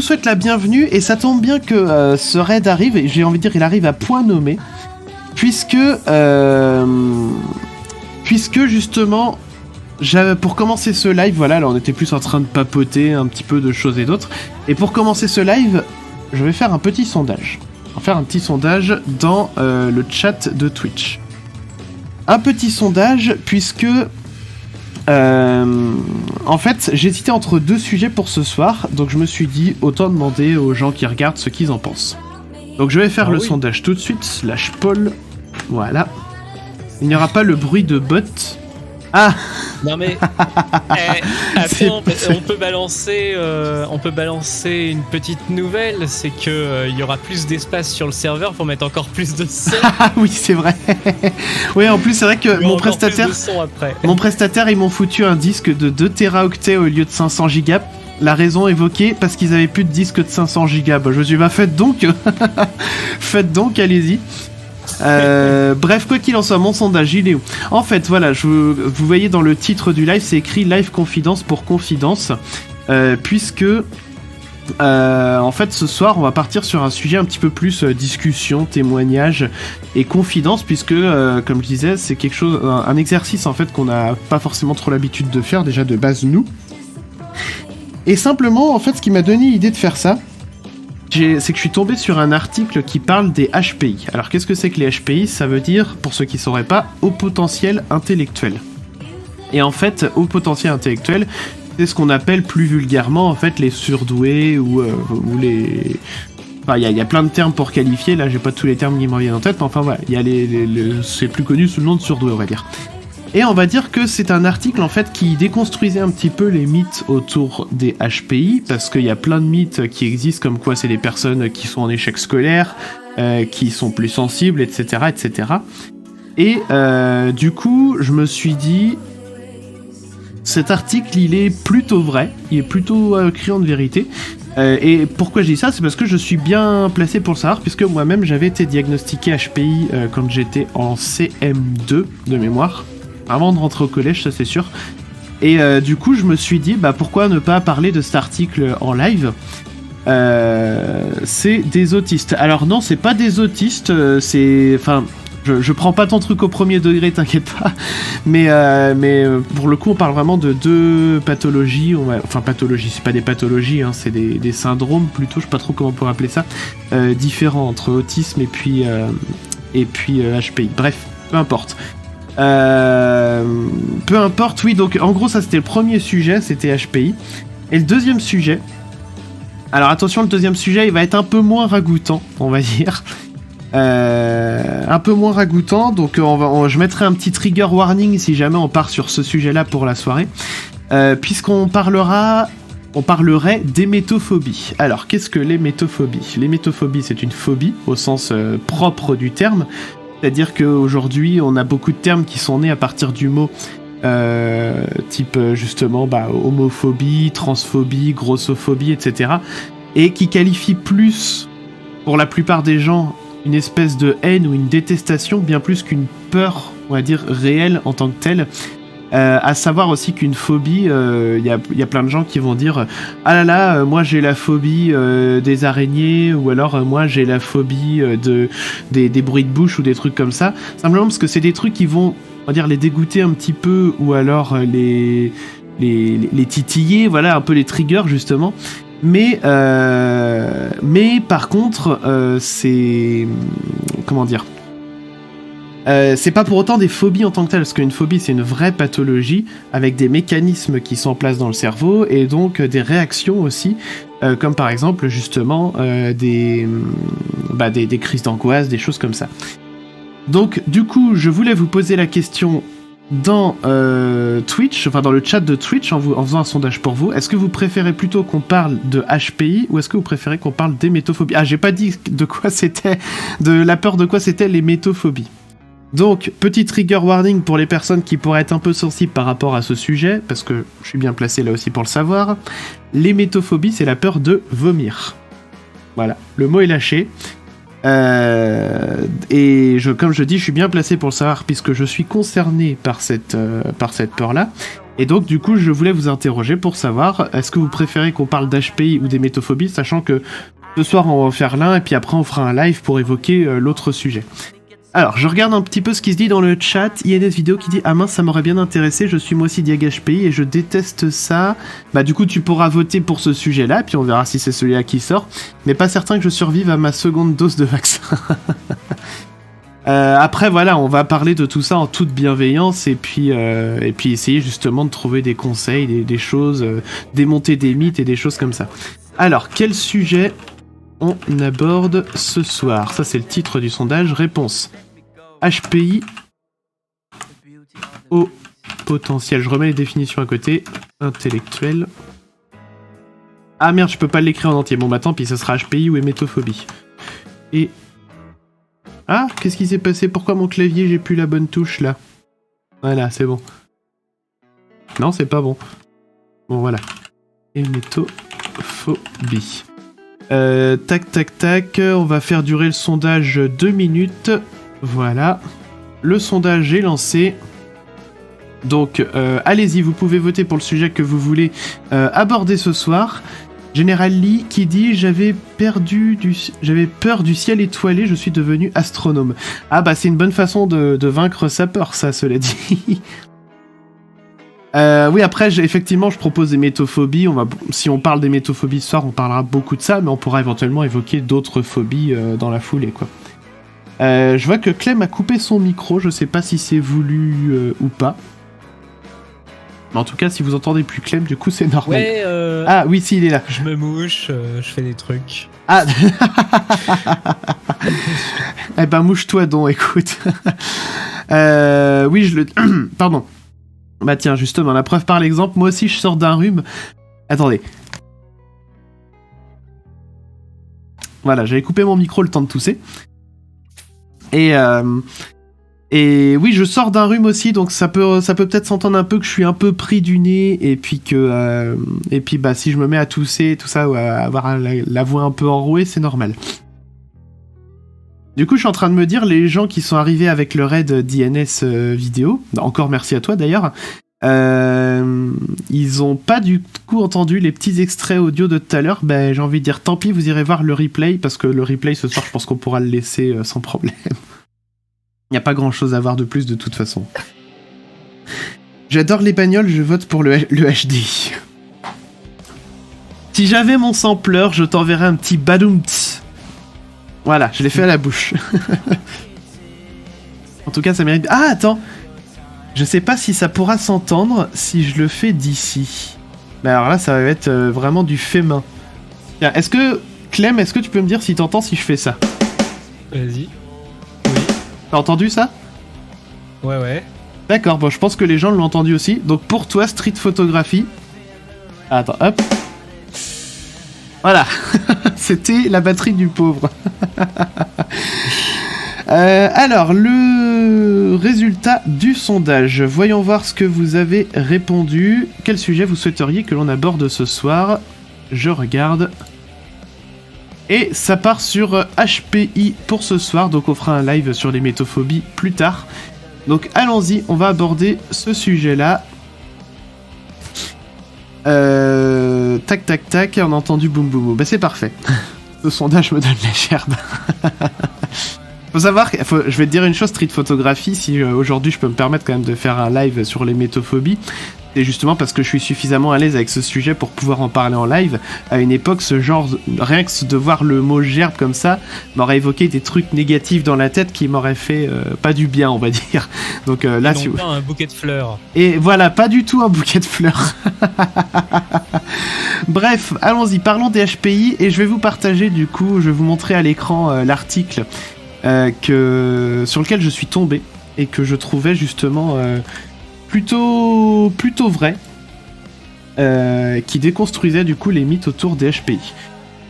vous souhaite la bienvenue et ça tombe bien que ce raid arrive, et j'ai envie de dire il arrive à point nommé, puisque justement pour commencer ce live, voilà, là on était plus en train de papoter un petit peu de choses et d'autres, et pour commencer ce live, je vais faire un petit sondage. On va faire un petit sondage dans le chat de Twitch. Un petit sondage puisque en fait, j'hésitais entre deux sujets pour ce soir, donc je me suis dit autant demander aux gens qui regardent ce qu'ils en pensent. Donc je vais faire le sondage tout de suite, /Paul, voilà. Il n'y aura pas le bruit de bot. Ah. Non mais après on peut balancer une petite nouvelle, c'est que il y aura plus d'espace sur le serveur pour mettre encore plus de son. Ah oui, c'est vrai. Oui, en plus c'est vrai que mon prestataire ils m'ont foutu un disque de 2 Teraoctets au lieu de 500 Go. La raison évoquée, parce qu'ils avaient plus de disque de 500 Go. Bah, je me suis dit, faites donc, allez-y. Bref, quoi qu'il en soit, mon sondage, il est où ? En fait, voilà, vous voyez dans le titre du live, c'est écrit Live Confidence pour Confidence, puisque en fait, ce soir, on va partir sur un sujet un petit peu plus discussion, témoignage et confidence, puisque, comme je disais, c'est quelque chose, un exercice en fait qu'on n'a pas forcément trop l'habitude de faire déjà de base nous. Et simplement, en fait, ce qui m'a donné l'idée de faire ça, c'est que je suis tombé sur un article qui parle des HPI. Alors qu'est-ce que c'est que les HPI ? Ça veut dire, pour ceux qui ne sauraient pas, haut potentiel intellectuel. Et en fait, haut potentiel intellectuel, c'est ce qu'on appelle plus vulgairement en fait les surdoués ou les... Enfin, il y a plein de termes pour qualifier, là j'ai pas tous les termes qui me reviennent en tête, mais enfin voilà, il y a c'est plus connu sous le nom de surdoué, on va dire. Et on va dire que c'est un article en fait qui déconstruisait un petit peu les mythes autour des HPI, parce qu'il y a plein de mythes qui existent, comme quoi c'est des personnes qui sont en échec scolaire, qui sont plus sensibles, etc. etc. Et du coup, je me suis dit, cet article il est plutôt vrai, il est plutôt criant de vérité. Et pourquoi je dis ça ? C'est parce que je suis bien placé pour le savoir, puisque moi-même j'avais été diagnostiqué HPI quand j'étais en CM2 de mémoire. Avant de rentrer au collège, ça c'est sûr. Et du coup, je me suis dit, pourquoi ne pas parler de cet article en live ? C'est des autistes. Alors non, c'est pas des autistes, c'est... Enfin, je prends pas ton truc au premier degré, t'inquiète pas. Mais pour le coup, on parle vraiment de deux pathologies. Enfin, pathologies, c'est pas des pathologies, hein, c'est des syndromes plutôt, je sais pas trop comment on pourrait appeler ça, différents entre autisme et puis HPI. Bref, peu importe. Peu importe, oui, donc en gros ça c'était le premier sujet, c'était HPI. Et le deuxième sujet, alors attention, le deuxième sujet il va être un peu moins ragoûtant, on va dire. Un peu moins ragoûtant, donc je mettrai un petit trigger warning si jamais on part sur ce sujet là pour la soirée, puisqu'on parlerait d'hémétophobie. Alors qu'est-ce que l'hémétophobie ? L'hémétophobie c'est une phobie au sens propre du terme. C'est-à-dire qu'aujourd'hui, on a beaucoup de termes qui sont nés à partir du mot type justement homophobie, transphobie, grossophobie, etc. Et qui qualifient plus, pour la plupart des gens, une espèce de haine ou une détestation, bien plus qu'une peur, on va dire, réelle en tant que telle. À savoir aussi qu'une phobie, y a plein de gens qui vont dire ah là là, moi j'ai la phobie des araignées, ou alors moi j'ai la phobie des bruits de bouche ou des trucs comme ça, simplement parce que c'est des trucs qui vont, on va dire, les dégoûter un petit peu, ou alors les titiller, voilà, un peu les triggers justement. Mais par contre, c'est... Comment dire ? C'est pas pour autant des phobies en tant que telles, parce qu'une phobie c'est une vraie pathologie avec des mécanismes qui sont en place dans le cerveau et donc des réactions aussi, comme par exemple justement des crises d'angoisse, des choses comme ça. Donc du coup je voulais vous poser la question dans Twitch, enfin dans le chat de Twitch, en faisant un sondage pour vous. Est-ce que vous préférez plutôt qu'on parle de HPI ou est-ce que vous préférez qu'on parle d'hémétophobie ? Ah, j'ai pas dit de quoi c'était, de la peur de quoi c'était l'hémétophobie. Donc, petit trigger warning pour les personnes qui pourraient être un peu sensibles par rapport à ce sujet, parce que je suis bien placé là aussi pour le savoir. L'hémétophobie, c'est la peur de vomir. Voilà, le mot est lâché. Et comme je dis, je suis bien placé pour le savoir, puisque je suis concerné par cette peur-là. Et donc, du coup, je voulais vous interroger pour savoir, est-ce que vous préférez qu'on parle d'HPI ou des métophobies, sachant que ce soir, on va faire l'un, et puis après, on fera un live pour évoquer l'autre sujet. Alors, je regarde un petit peu ce qui se dit dans le chat. INS vidéo qui dit « Ah mince, ça m'aurait bien intéressé, je suis moi aussi Diag HPI et je déteste ça. » Bah du coup, tu pourras voter pour ce sujet-là, puis on verra si c'est celui-là qui sort. Mais pas certain que je survive à ma seconde dose de vaccin. Après, voilà, on va parler de tout ça en toute bienveillance et puis essayer justement de trouver des conseils, des choses, démonter des mythes et des choses comme ça. Alors, quel sujet on aborde ce soir? Ça, c'est le titre du sondage. Réponse. HPI au potentiel. Je remets les définitions à côté. Intellectuel. Ah merde, je peux pas l'écrire en entier. Bon bah tant pis, ça sera HPI ou hémétophobie. Et... Ah, qu'est-ce qui s'est passé? Pourquoi mon clavier, j'ai plus la bonne touche là? Voilà, c'est bon. Non, c'est pas bon. Bon, voilà. Hémétophobie. Tac, on va faire durer le sondage 2 minutes. Voilà. Le sondage est lancé. Donc, allez-y, vous pouvez voter pour le sujet que vous voulez aborder ce soir. Général Lee qui dit « J'avais peur du ciel étoilé, je suis devenu astronome. » Ah bah c'est une bonne façon de vaincre sa peur, ça, cela dit. Oui, après, effectivement, je propose des métophobies. Si on parle des métophobies ce soir, on parlera beaucoup de ça, mais on pourra éventuellement évoquer d'autres phobies dans la foulée, quoi. Je vois que Clem a coupé son micro, je sais pas si c'est voulu ou pas. Mais en tout cas, si vous entendez plus Clem, du coup, c'est normal. Ouais, Ah oui, si, il est là. Je me mouche, je fais des trucs. Ah Eh ben, mouche-toi donc, écoute. Oui, je le... Pardon. Bah tiens, justement, la preuve par l'exemple, moi aussi je sors d'un rhume. Attendez. Voilà, j'avais coupé mon micro le temps de tousser. Et oui, je sors d'un rhume aussi, donc ça peut peut-être s'entendre un peu que je suis un peu pris du nez, et puis bah si je me mets à tousser, tout ça, ou à avoir la voix un peu enrouée, c'est normal. Du coup, je suis en train de me dire, les gens qui sont arrivés avec le raid d'INS vidéo, encore merci à toi d'ailleurs, ils ont pas du coup entendu les petits extraits audio de tout à l'heure. Ben, j'ai envie de dire tant pis, vous irez voir le replay, parce que le replay ce soir, je pense qu'on pourra le laisser sans problème. Il n'y a pas grand chose à voir de plus de toute façon. J'adore les bagnoles, je vote pour le HDI. Si j'avais mon sampler, je t'enverrais un petit badoumts. Voilà, je l'ai fait à la bouche. En tout cas, ça mérite... Ah, attends. Je sais pas si ça pourra s'entendre si je le fais d'ici. Mais alors là, ça va être vraiment du fait main. Tiens, Clem, est-ce que tu peux me dire si t'entends si je fais ça? Vas-y. T'as entendu ça? Ouais. D'accord, bon, je pense que les gens l'ont entendu aussi. Donc pour toi, street photographie. Attends, hop. Voilà. C'était la batterie du pauvre. Alors, le résultat du sondage. Voyons voir ce que vous avez répondu. Quel sujet vous souhaiteriez que l'on aborde ce soir? Je regarde. Et ça part sur HPI pour ce soir, donc on fera un live sur les métophobies plus tard. Donc allons-y, on va aborder ce sujet-là. Tac, on a entendu boum boum. Bah c'est parfait. Ce sondage me donne les gerbes. Faut savoir, je vais te dire une chose, street photographie, si aujourd'hui je peux me permettre quand même de faire un live sur les métophobies, c'est justement parce que je suis suffisamment à l'aise avec ce sujet pour pouvoir en parler en live. À une époque, ce genre, rien que de voir le mot gerbe comme ça, m'aurait évoqué des trucs négatifs dans la tête qui m'auraient fait pas du bien, on va dire. Donc là, si pas un bouquet de fleurs. Et voilà, pas du tout un bouquet de fleurs. Bref, allons-y, parlons des HPI, et je vais vous partager, du coup, je vais vous montrer à l'écran l'article sur lequel je suis tombé, et que je trouvais justement... plutôt vrai, qui déconstruisait du coup les mythes autour des HPI.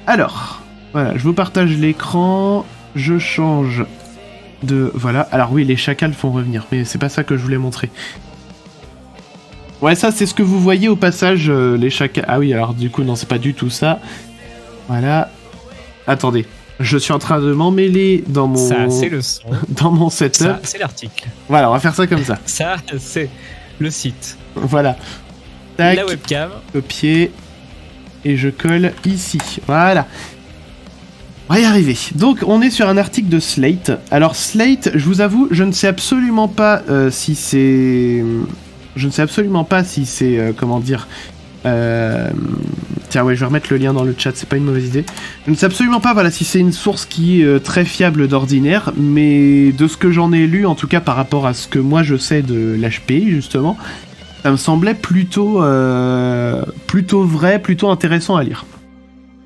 Alors, voilà, je vous partage l'écran, je change de... Voilà, alors oui, les chacals font revenir, mais c'est pas ça que je voulais montrer. Ouais, ça c'est ce que vous voyez au passage, les chacals... Ah oui, alors du coup, non, c'est pas du tout ça. Voilà. Attendez, je suis en train de m'emmêler dans mon... Ça, c'est le son. Dans mon setup. Ça, c'est l'article. Voilà, on va faire ça comme ça. Ça, c'est le site. Voilà. Tac, La webcam. copier. Et je colle ici. Voilà. On va y arriver. Donc, on est sur un article de Slate. Alors, Slate, je vous avoue, je ne sais absolument pas si c'est... Je ne sais absolument pas si c'est... comment dire... Tiens, ouais, je vais remettre le lien dans le chat, c'est pas une mauvaise idée. Je ne sais absolument pas, voilà, si c'est une source qui est très fiable d'ordinaire, mais de ce que j'en ai lu, en tout cas par rapport à ce que moi je sais de l'HPI, justement, ça me semblait plutôt vrai, plutôt intéressant à lire.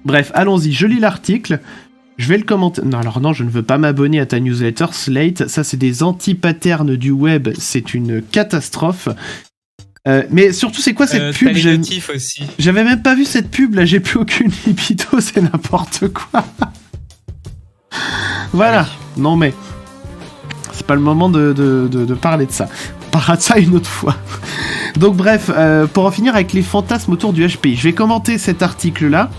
Bref, allons-y, je lis l'article. Je vais le commenter. Non, alors non, je ne veux pas m'abonner à ta newsletter, Slate. Ça, c'est des anti-patterns du web. C'est une catastrophe. Mais surtout, c'est quoi cette pub? Aussi. J'avais même pas vu cette pub, là. J'ai plus aucune libido, c'est n'importe quoi. Voilà. Oui. Non, mais... c'est pas le moment de parler de ça. On parlera de ça une autre fois. Donc bref, pour en finir avec les fantasmes autour du HPI, je vais commenter cet article-là.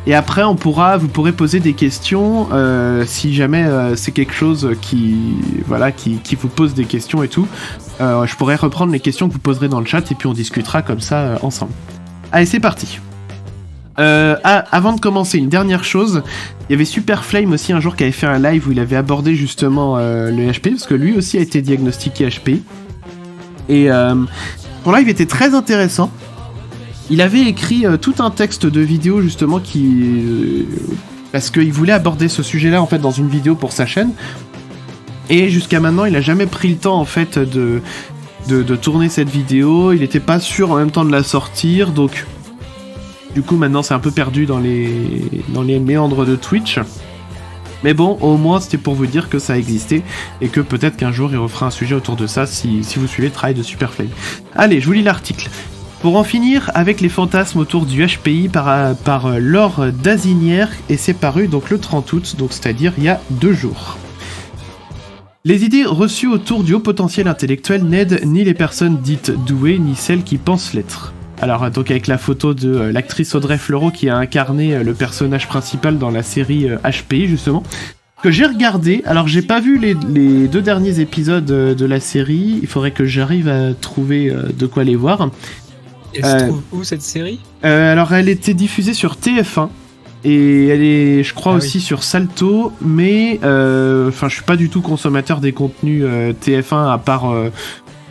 Et après, vous pourrez poser des questions si jamais c'est quelque chose qui vous pose des questions et tout. Je pourrais reprendre les questions que vous poserez dans le chat et puis on discutera comme ça ensemble. Allez, c'est parti. Avant de commencer, une dernière chose. Il y avait Superflame aussi un jour qui avait fait un live où il avait abordé justement le HPI parce que lui aussi a été diagnostiqué HPI. Et son live était très intéressant. Il avait écrit tout un texte de vidéo justement parce qu'il voulait aborder ce sujet-là en fait dans une vidéo pour sa chaîne. Et jusqu'à maintenant, il a jamais pris le temps en fait de tourner cette vidéo. Il était pas sûr en même temps de la sortir, donc du coup maintenant c'est un peu perdu dans les méandres de Twitch. Mais bon, au moins c'était pour vous dire que ça existait et que peut-être qu'un jour il refera un sujet autour de ça si vous suivez le travail de Superflame. Allez, je vous lis l'article. Pour en finir avec les fantasmes autour du HPI par Laure Dazinière, et c'est paru donc le 30 août, donc c'est-à-dire il y a 2 jours. Les idées reçues autour du haut potentiel intellectuel n'aident ni les personnes dites douées, ni celles qui pensent l'être. Alors donc avec la photo de l'actrice Audrey Fleurot qui a incarné le personnage principal dans la série HPI justement, que j'ai regardé. Alors j'ai pas vu les 2 derniers épisodes de la série, il faudrait que j'arrive à trouver de quoi les voir. Elle se trouve où cette série ? Alors elle était diffusée sur TF1 et elle est je crois aussi sur Salto, mais je suis pas du tout consommateur des contenus TF1 à part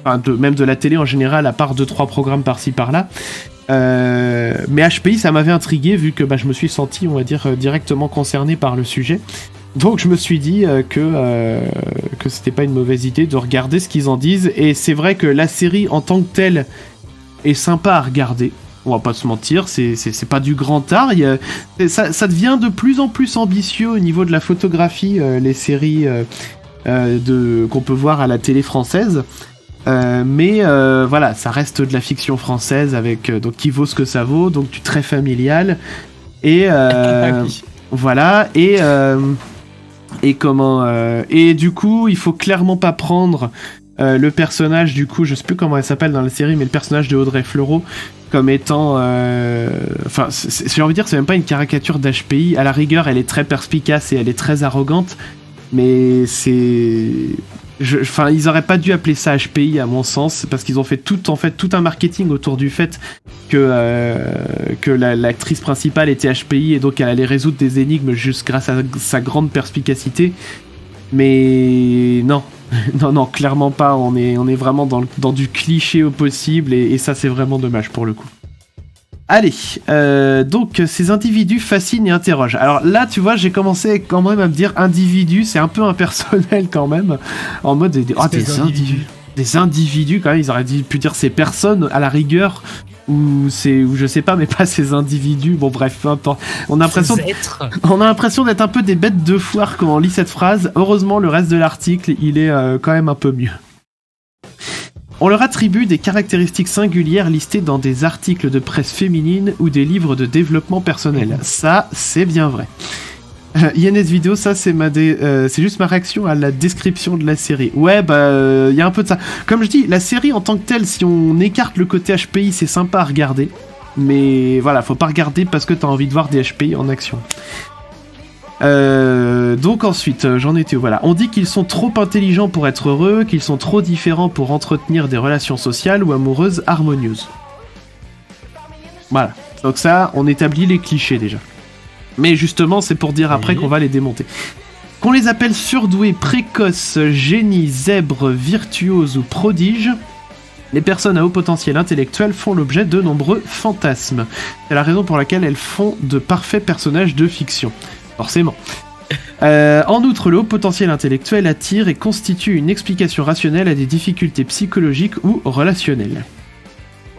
même de la télé en général, à part 2-3 programmes par-ci par-là. Mais HPI ça m'avait intrigué vu que je me suis senti on va dire directement concerné par le sujet. Donc je me suis dit que c'était pas une mauvaise idée de regarder ce qu'ils en disent, et c'est vrai que la série en tant que telle est sympa à regarder, on va pas se mentir, c'est pas du grand art, ça devient de plus en plus ambitieux au niveau de la photographie, les séries qu'on peut voir à la télé française, mais voilà, ça reste de la fiction française avec donc qui vaut ce que ça vaut, donc du très familial, et voilà, et du coup il faut clairement pas prendre le personnage, du coup, je sais plus comment elle s'appelle dans la série, mais le personnage de Audrey Fleurot comme étant... j'ai envie de dire, c'est même pas une caricature d'HPI. À la rigueur, elle est très perspicace et elle est très arrogante, mais c'est... ils auraient pas dû appeler ça HPI à mon sens, parce qu'ils ont fait tout un marketing autour du fait que l'actrice principale était HPI et donc elle allait résoudre des énigmes juste grâce à sa grande perspicacité. Mais non, clairement pas. On est vraiment dans du cliché au possible, et ça c'est vraiment dommage pour le coup. Allez, donc ces individus fascinent et interrogent. Alors là, tu vois, j'ai commencé quand même à me dire individus, c'est un peu impersonnel quand même, en mode des individus quand même. Ils auraient pu dire ces personnes à la rigueur, ou je sais pas, mais pas ces individus. Bon bref, peu importe. On a l'impression d'être un peu des bêtes de foire quand on lit cette phrase. Heureusement, le reste de l'article, il est quand même un peu mieux. On leur attribue des caractéristiques singulières listées dans des articles de presse féminine ou des livres de développement personnel. Ça, c'est bien vrai. INS vidéo, ça c'est juste ma réaction à la description de la série. Ouais, y a un peu de ça. Comme je dis, la série en tant que telle, si on écarte le côté HPI, c'est sympa à regarder. Mais voilà, faut pas regarder parce que t'as envie de voir des HPI en action. Donc ensuite, j'en étais où, voilà. On dit qu'ils sont trop intelligents pour être heureux, qu'ils sont trop différents pour entretenir des relations sociales ou amoureuses harmonieuses. Voilà. Donc ça, on établit les clichés déjà. Mais justement, c'est pour dire après qu'on va les démonter. Qu'on les appelle surdoués, précoces, génies, zèbres, virtuoses ou prodiges, les personnes à haut potentiel intellectuel font l'objet de nombreux fantasmes. C'est la raison pour laquelle elles font de parfaits personnages de fiction. Forcément. En outre, le haut potentiel intellectuel attire et constitue une explication rationnelle à des difficultés psychologiques ou relationnelles.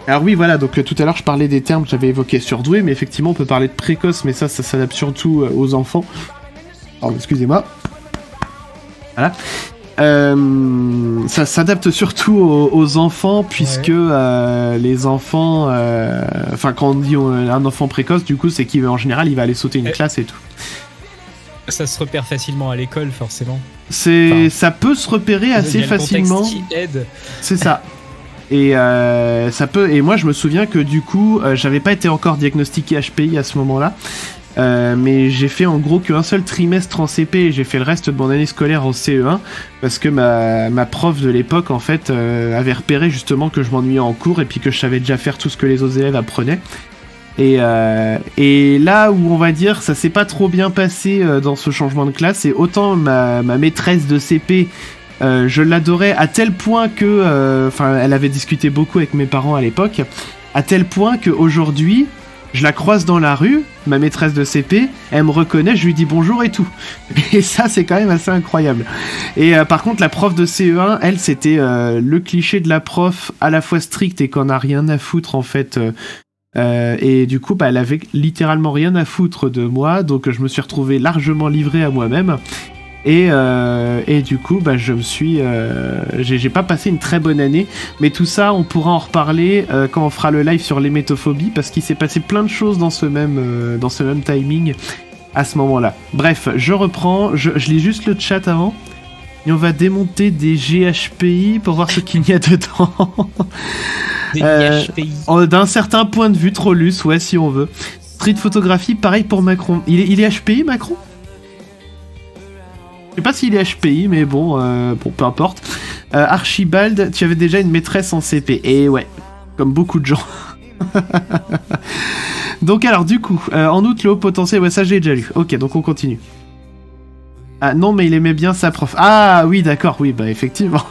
Alors oui, voilà, donc tout à l'heure je parlais des termes, j'avais évoqué surdoué, mais effectivement on peut parler de précoce, mais ça s'adapte surtout aux enfants. Pardon, excusez-moi. Voilà. Ça s'adapte surtout aux enfants, puisque les enfants... Enfin, quand on dit un enfant précoce, du coup, c'est qu'en général, il va aller sauter une classe et tout. Ça se repère facilement à l'école, forcément. Ça peut se repérer assez facilement. Qui aide. C'est ça. Et ça peut. Et moi, je me souviens que du coup, j'avais pas été encore diagnostiqué HPI à ce moment-là. Mais j'ai fait en gros qu'un seul trimestre en CP et j'ai fait le reste de mon année scolaire en CE1 parce que ma prof de l'époque en fait avait repéré justement que je m'ennuyais en cours et puis que je savais déjà faire tout ce que les autres élèves apprenaient. Et là où on va dire ça s'est pas trop bien passé dans ce changement de classe, c'est autant ma maîtresse de CP je l'adorais à tel point que elle avait discuté beaucoup avec mes parents à l'époque, à tel point qu'aujourd'hui je la croise dans la rue, ma maîtresse de CP, elle me reconnaît, je lui dis bonjour et tout. Et ça, c'est quand même assez incroyable. Et par contre, la prof de CE1, elle, c'était le cliché de la prof à la fois stricte et qu'on a rien à foutre, en fait. Et du coup, elle avait littéralement rien à foutre de moi, donc je me suis retrouvé largement livré à moi-même. Et du coup, je me suis... j'ai pas passé une très bonne année, mais tout ça, on pourra en reparler quand on fera le live sur l'hémétophobie, parce qu'il s'est passé plein de choses dans ce même timing à ce moment-là. Bref, je reprends, je lis juste le chat avant, et on va démonter des GHPI pour voir ce qu'il y a dedans. Des GHPI. D'un certain point de vue, Trollus, ouais, si on veut. Street photographie, pareil pour Macron. Il est HPI, Macron ? Je sais pas s'il est HPI, mais bon, peu importe. Archibald, tu avais déjà une maîtresse en CP. Et ouais, comme beaucoup de gens. Donc alors, du coup, en août, le haut potentiel, ouais, ça j'ai déjà lu. Ok, donc on continue. Ah non, mais il aimait bien sa prof. Ah oui, d'accord, oui, effectivement.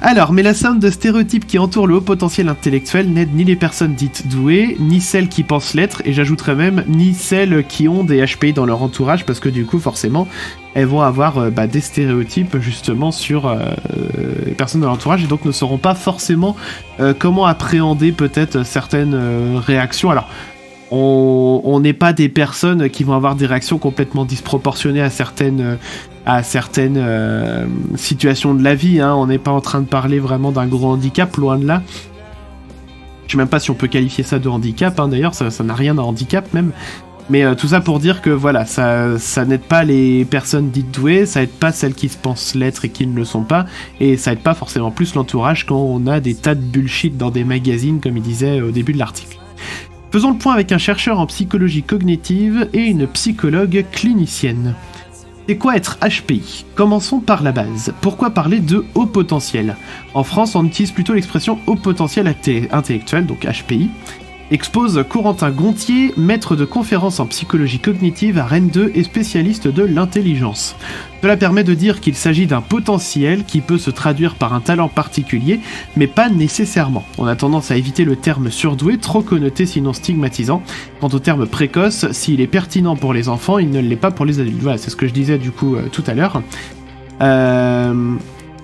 Alors, mais la somme de stéréotypes qui entourent le haut potentiel intellectuel n'aide ni les personnes dites douées, ni celles qui pensent l'être, et j'ajouterais même, ni celles qui ont des HPI dans leur entourage, parce que du coup, forcément, elles vont avoir des stéréotypes, justement, sur les personnes de leur entourage, et donc ne sauront pas forcément comment appréhender, peut-être, certaines réactions. Alors, on n'est pas des personnes qui vont avoir des réactions complètement disproportionnées à certaines situations de la vie, hein. On n'est pas en train de parler vraiment d'un gros handicap, loin de là. Je sais même pas si on peut qualifier ça de handicap, hein, d'ailleurs, ça n'a rien de handicap même. Mais tout ça pour dire que voilà, ça n'aide pas les personnes dites douées, ça aide pas celles qui se pensent l'être et qui ne le sont pas, et ça aide pas forcément plus l'entourage quand on a des tas de bullshit dans des magazines, comme il disait au début de l'article. Faisons le point avec un chercheur en psychologie cognitive et une psychologue clinicienne. C'est quoi être HPI ? Commençons par la base. Pourquoi parler de haut potentiel ? En France, on utilise plutôt l'expression haut potentiel intellectuel, donc HPI. Expose Corentin Gontier, maître de conférences en psychologie cognitive à Rennes 2 et spécialiste de l'intelligence. Cela permet de dire qu'il s'agit d'un potentiel qui peut se traduire par un talent particulier, mais pas nécessairement. On a tendance à éviter le terme surdoué, trop connoté sinon stigmatisant. Quant au terme précoce, s'il est pertinent pour les enfants, il ne l'est pas pour les adultes. Voilà, c'est ce que je disais du coup tout à l'heure.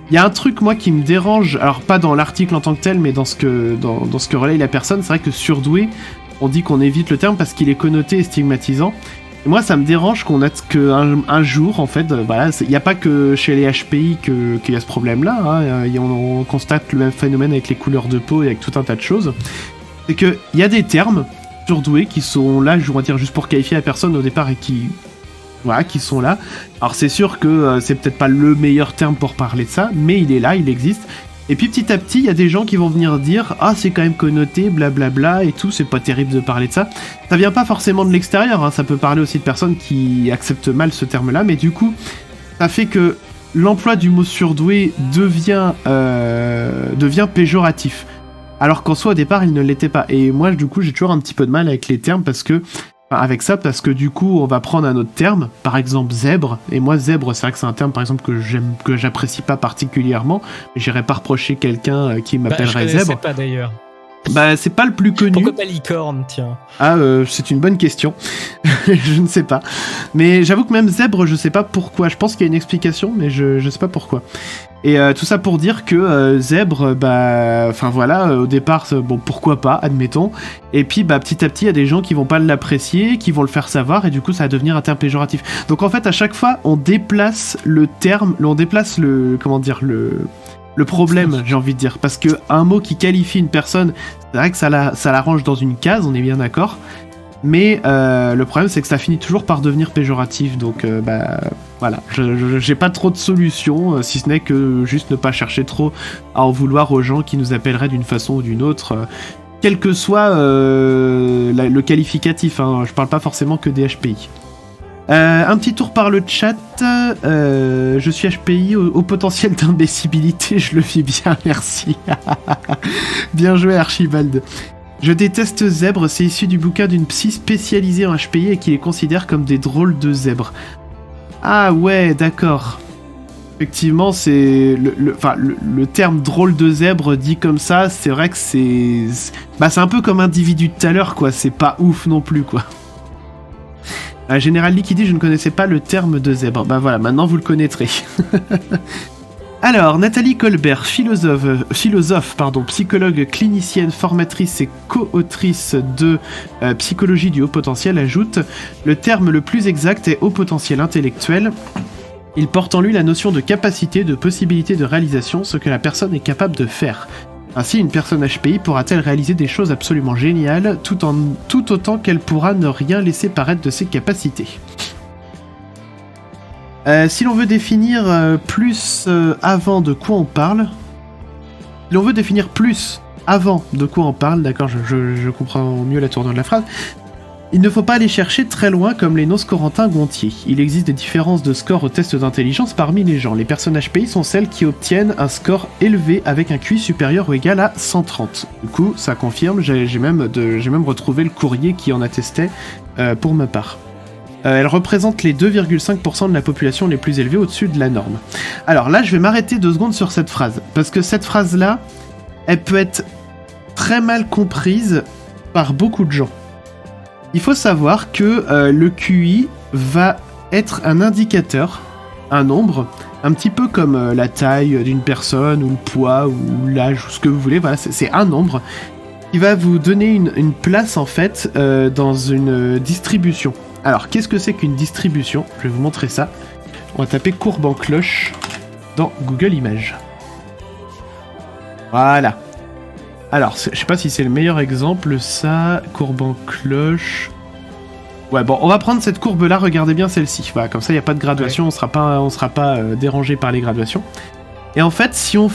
Il y a un truc, moi, qui me dérange, alors pas dans l'article en tant que tel, mais dans ce que relaye la personne. C'est vrai que surdoué, on dit qu'on évite le terme parce qu'il est connoté et stigmatisant. Et moi, ça me dérange qu'on a qu'un jour, en fait, voilà, il n'y a pas que chez les HPI qu'il y a ce problème-là, hein, on constate le même phénomène avec les couleurs de peau et avec tout un tas de choses. C'est qu'il y a des termes surdoués qui sont là, je vais dire, juste pour qualifier la personne au départ et qui sont là. Alors c'est sûr que c'est peut-être pas le meilleur terme pour parler de ça, mais il est là, il existe. Et puis petit à petit, il y a des gens qui vont venir dire « Ah, c'est quand même connoté, blablabla, et tout, c'est pas terrible de parler de ça. » Ça vient pas forcément de l'extérieur, hein, ça peut parler aussi de personnes qui acceptent mal ce terme-là, mais du coup, ça fait que l'emploi du mot surdoué devient péjoratif. Alors qu'en soi, au départ, il ne l'était pas. Et moi, du coup, j'ai toujours un petit peu de mal avec les termes parce que du coup, on va prendre un autre terme, par exemple zèbre. Et moi, zèbre, c'est vrai que c'est un terme, par exemple, que j'apprécie pas particulièrement. Mais j'irais pas reprocher quelqu'un qui m'appellerait zèbre. Je connaissais pas d'ailleurs. Bah, c'est pas le plus connu. Pourquoi pas licorne, tiens? Ah, c'est une bonne question. Je ne sais pas. Mais j'avoue que même zèbre, je sais pas pourquoi. Je pense qu'il y a une explication, mais je sais pas pourquoi. Et tout ça pour dire que zèbre, au départ, bon, pourquoi pas, admettons. Et puis, petit à petit, il y a des gens qui vont pas l'apprécier, qui vont le faire savoir, et du coup, ça va devenir un terme péjoratif. Donc en fait, à chaque fois, on déplace le terme, on déplace le problème, j'ai envie de dire. Parce que un mot qui qualifie une personne, c'est vrai que ça la range dans une case, on est bien d'accord. Mais le problème, c'est que ça finit toujours par devenir péjoratif. Donc, voilà. J'ai pas trop de solutions, si ce n'est que juste ne pas chercher trop à en vouloir aux gens qui nous appelleraient d'une façon ou d'une autre. Quel que soit le qualificatif, hein, je parle pas forcément que des HPI. Un petit tour par le chat. Je suis HPI au potentiel d'imbécibilité, je le vis bien, merci. Bien joué Archibald. Je déteste zèbre, c'est issu du bouquin d'une psy spécialisée en HPI et qui les considère comme des drôles de zèbres. Ah ouais, d'accord. Effectivement, c'est le terme drôle de zèbre dit comme ça, c'est vrai que c'est un peu comme individu de tout à l'heure, quoi. C'est pas ouf non plus, quoi. Général Lee qui dit je ne connaissais pas le terme de zèbre. Bah voilà, maintenant vous le connaîtrez. Alors, Nathalie Colbert, philosophe, psychologue, clinicienne, formatrice et co-autrice de Psychologie du haut potentiel, ajoute « Le terme le plus exact est haut potentiel intellectuel. Il porte en lui la notion de capacité, de possibilité de réalisation, ce que la personne est capable de faire. Ainsi, une personne HPI pourra-t-elle réaliser des choses absolument géniales, tout autant qu'elle pourra ne rien laisser paraître de ses capacités. » Si l'on veut définir plus avant de quoi on parle, d'accord, je comprends mieux la tournure de la phrase, il ne faut pas aller chercher très loin comme l'énonce Corentin Gontier. Il existe des différences de score au test d'intelligence parmi les gens. Les personnes HPI sont celles qui obtiennent un score élevé avec un QI supérieur ou égal à 130. Du coup, ça confirme, j'ai même retrouvé le courrier qui en attestait pour ma part. Elle représente les 2,5% de la population les plus élevés au-dessus de la norme. Alors là, je vais m'arrêter 2 secondes sur cette phrase, parce que cette phrase-là, elle peut être très mal comprise par beaucoup de gens. Il faut savoir que le QI va être un indicateur, un nombre, un petit peu comme la taille d'une personne, ou le poids, ou l'âge, ou ce que vous voulez, voilà, c'est un nombre qui va vous donner une place, en fait, dans une distribution. Alors, qu'est-ce que c'est qu'une distribution ? Je vais vous montrer ça. On va taper courbe en cloche dans Google Images. Voilà. Alors, je sais pas si c'est le meilleur exemple, ça, courbe en cloche. Ouais, bon, on va prendre cette courbe-là, regardez bien celle-ci. Voilà, comme ça, il n'y a pas de graduation, ouais. On sera pas dérangé par les graduations. Et en fait, si on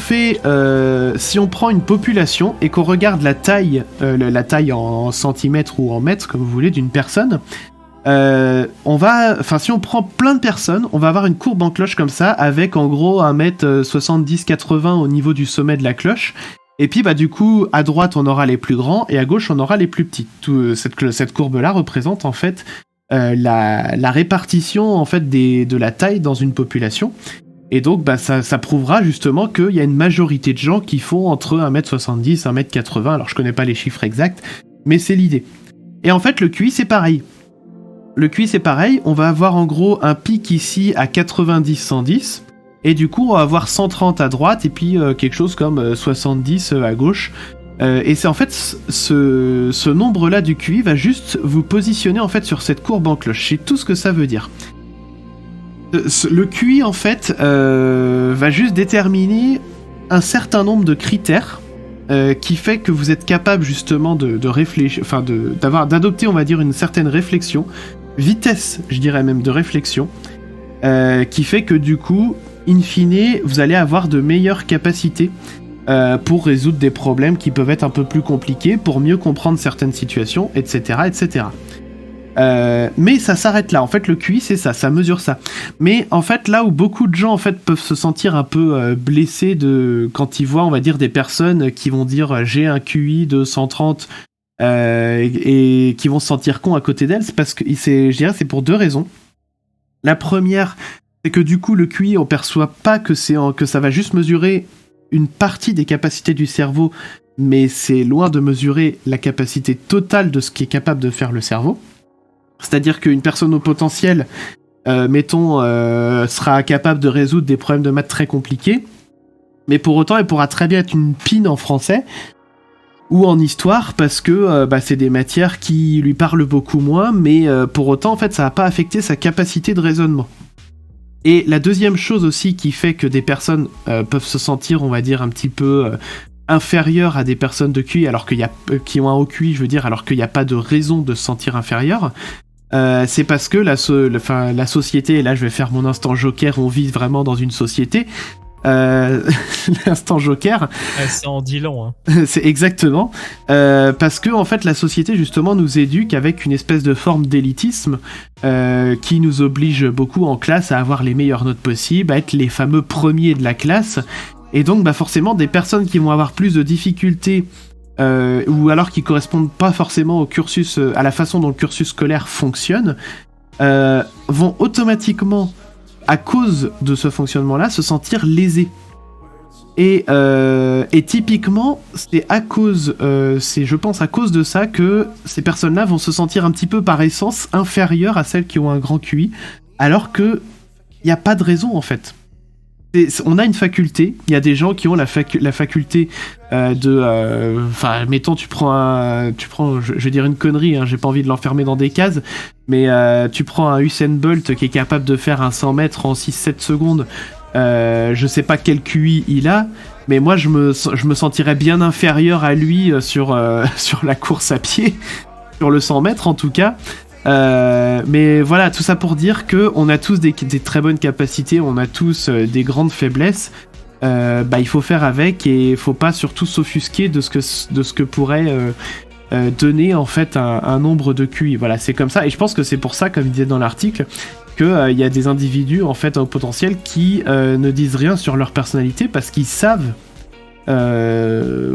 prend une population et qu'on regarde la taille en centimètres ou en mètres, comme vous voulez, d'une personne, si on prend plein de personnes, on va avoir une courbe en cloche comme ça, avec en gros 1m70-80 au niveau du sommet de la cloche. Et puis du coup, à droite on aura les plus grands et à gauche on aura les plus petits. Cette courbe-là représente en fait la répartition en fait de la taille dans une population. Et donc ça prouvera justement qu'il y a une majorité de gens qui font entre 1m70 et 1m80. Alors je connais pas les chiffres exacts, mais c'est l'idée. Et en fait le QI c'est pareil. On va avoir en gros un pic ici à 90-110, et du coup on va avoir 130 à droite, et puis quelque chose comme 70 à gauche. Et c'est en fait ce nombre-là du QI va juste vous positionner en fait sur cette courbe en cloche. C'est tout ce que ça veut dire. Le QI en fait va juste déterminer un certain nombre de critères qui fait que vous êtes capable justement de réfléchir, enfin d'adopter on va dire une certaine réflexion, vitesse je dirais même de réflexion, qui fait que du coup in fine vous allez avoir de meilleures capacités pour résoudre des problèmes qui peuvent être un peu plus compliqués, pour mieux comprendre certaines situations, etc., etc. Mais ça s'arrête là. En fait, le QI, c'est ça, ça mesure ça. Mais en fait, là où beaucoup de gens en fait peuvent se sentir un peu blessés quand ils voient, on va dire, des personnes qui vont dire j'ai un QI de 130 et qui vont se sentir cons à côté d'elles, c'est parce que je dirais, c'est pour deux raisons. La première, c'est que du coup, le QI, on perçoit pas que ça va juste mesurer une partie des capacités du cerveau, mais c'est loin de mesurer la capacité totale de ce qui est capable de faire le cerveau. C'est-à-dire qu'une personne au potentiel, sera capable de résoudre des problèmes de maths très compliqués, mais pour autant, elle pourra très bien être une pine en français ou en histoire, parce que c'est des matières qui lui parlent beaucoup moins, mais pour autant, en fait, ça va pas affecter sa capacité de raisonnement. Et la deuxième chose aussi qui fait que des personnes peuvent se sentir, on va dire, un petit peu inférieures à des personnes de QI, qui ont un haut QI, je veux dire, alors qu'il n'y a pas de raison de se sentir inférieur, c'est parce que la société, et là je vais faire mon instant Joker, on vit vraiment dans une société, l'instant Joker. Ça en dit long, hein. C'est exactement. Parce que en fait la société justement nous éduque avec une espèce de forme d'élitisme qui nous oblige beaucoup en classe à avoir les meilleures notes possibles, à être les fameux premiers de la classe. Et donc forcément des personnes qui vont avoir plus de difficultés ou alors qui correspondent pas forcément au cursus, à la façon dont le cursus scolaire fonctionne, vont automatiquement, à cause de ce fonctionnement-là, se sentir lésés. Et typiquement, c'est je pense à cause de ça que ces personnes-là vont se sentir un petit peu par essence inférieures à celles qui ont un grand QI, alors que il n'y a pas de raison en fait. On a une faculté, il y a des gens qui ont la faculté mettons tu prends, je vais dire une connerie, hein, j'ai pas envie de l'enfermer dans des cases, mais tu prends un Usain Bolt qui est capable de faire un 100 mètres en 6-7 secondes, je sais pas quel QI il a, mais moi je me sentirais bien inférieur à lui sur la course à pied, sur le 100 mètres en tout cas. Mais voilà, tout ça pour dire que on a tous des très bonnes capacités, on a tous des grandes faiblesses. Il faut faire avec et il faut pas surtout s'offusquer de ce que pourrait donner en fait un nombre de QI. Voilà, c'est comme ça. Et je pense que c'est pour ça, comme il disait dans l'article, que y a des individus en fait au potentiel qui ne disent rien sur leur personnalité parce qu'ils savent,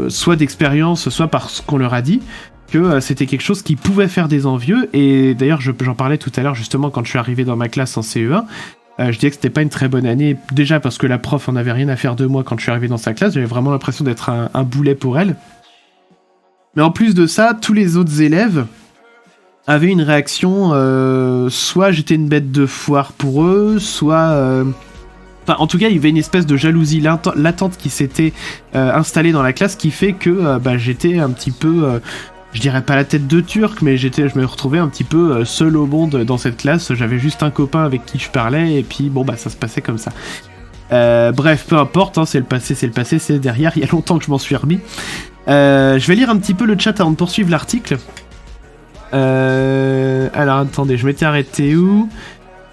soit d'expérience, soit par ce qu'on leur a dit, que c'était quelque chose qui pouvait faire des envieux. Et d'ailleurs j'en parlais tout à l'heure justement quand je suis arrivé dans ma classe en CE1, je disais que c'était pas une très bonne année, déjà parce que la prof en avait rien à faire de moi quand je suis arrivé dans sa classe, j'avais vraiment l'impression d'être un boulet pour elle. Mais en plus de ça, tous les autres élèves avaient une réaction, soit j'étais une bête de foire pour eux, soit... en tout cas, il y avait une espèce de jalousie latente qui s'était installée dans la classe, qui fait que j'étais un petit peu... je dirais pas la tête de turc, mais je me retrouvais un petit peu seul au monde dans cette classe. J'avais juste un copain avec qui je parlais, et puis ça se passait comme ça. Bref, peu importe, hein, c'est le passé, c'est derrière, il y a longtemps que je m'en suis remis. Je vais lire un petit peu le chat avant de poursuivre l'article. Alors attendez, je m'étais arrêté où ?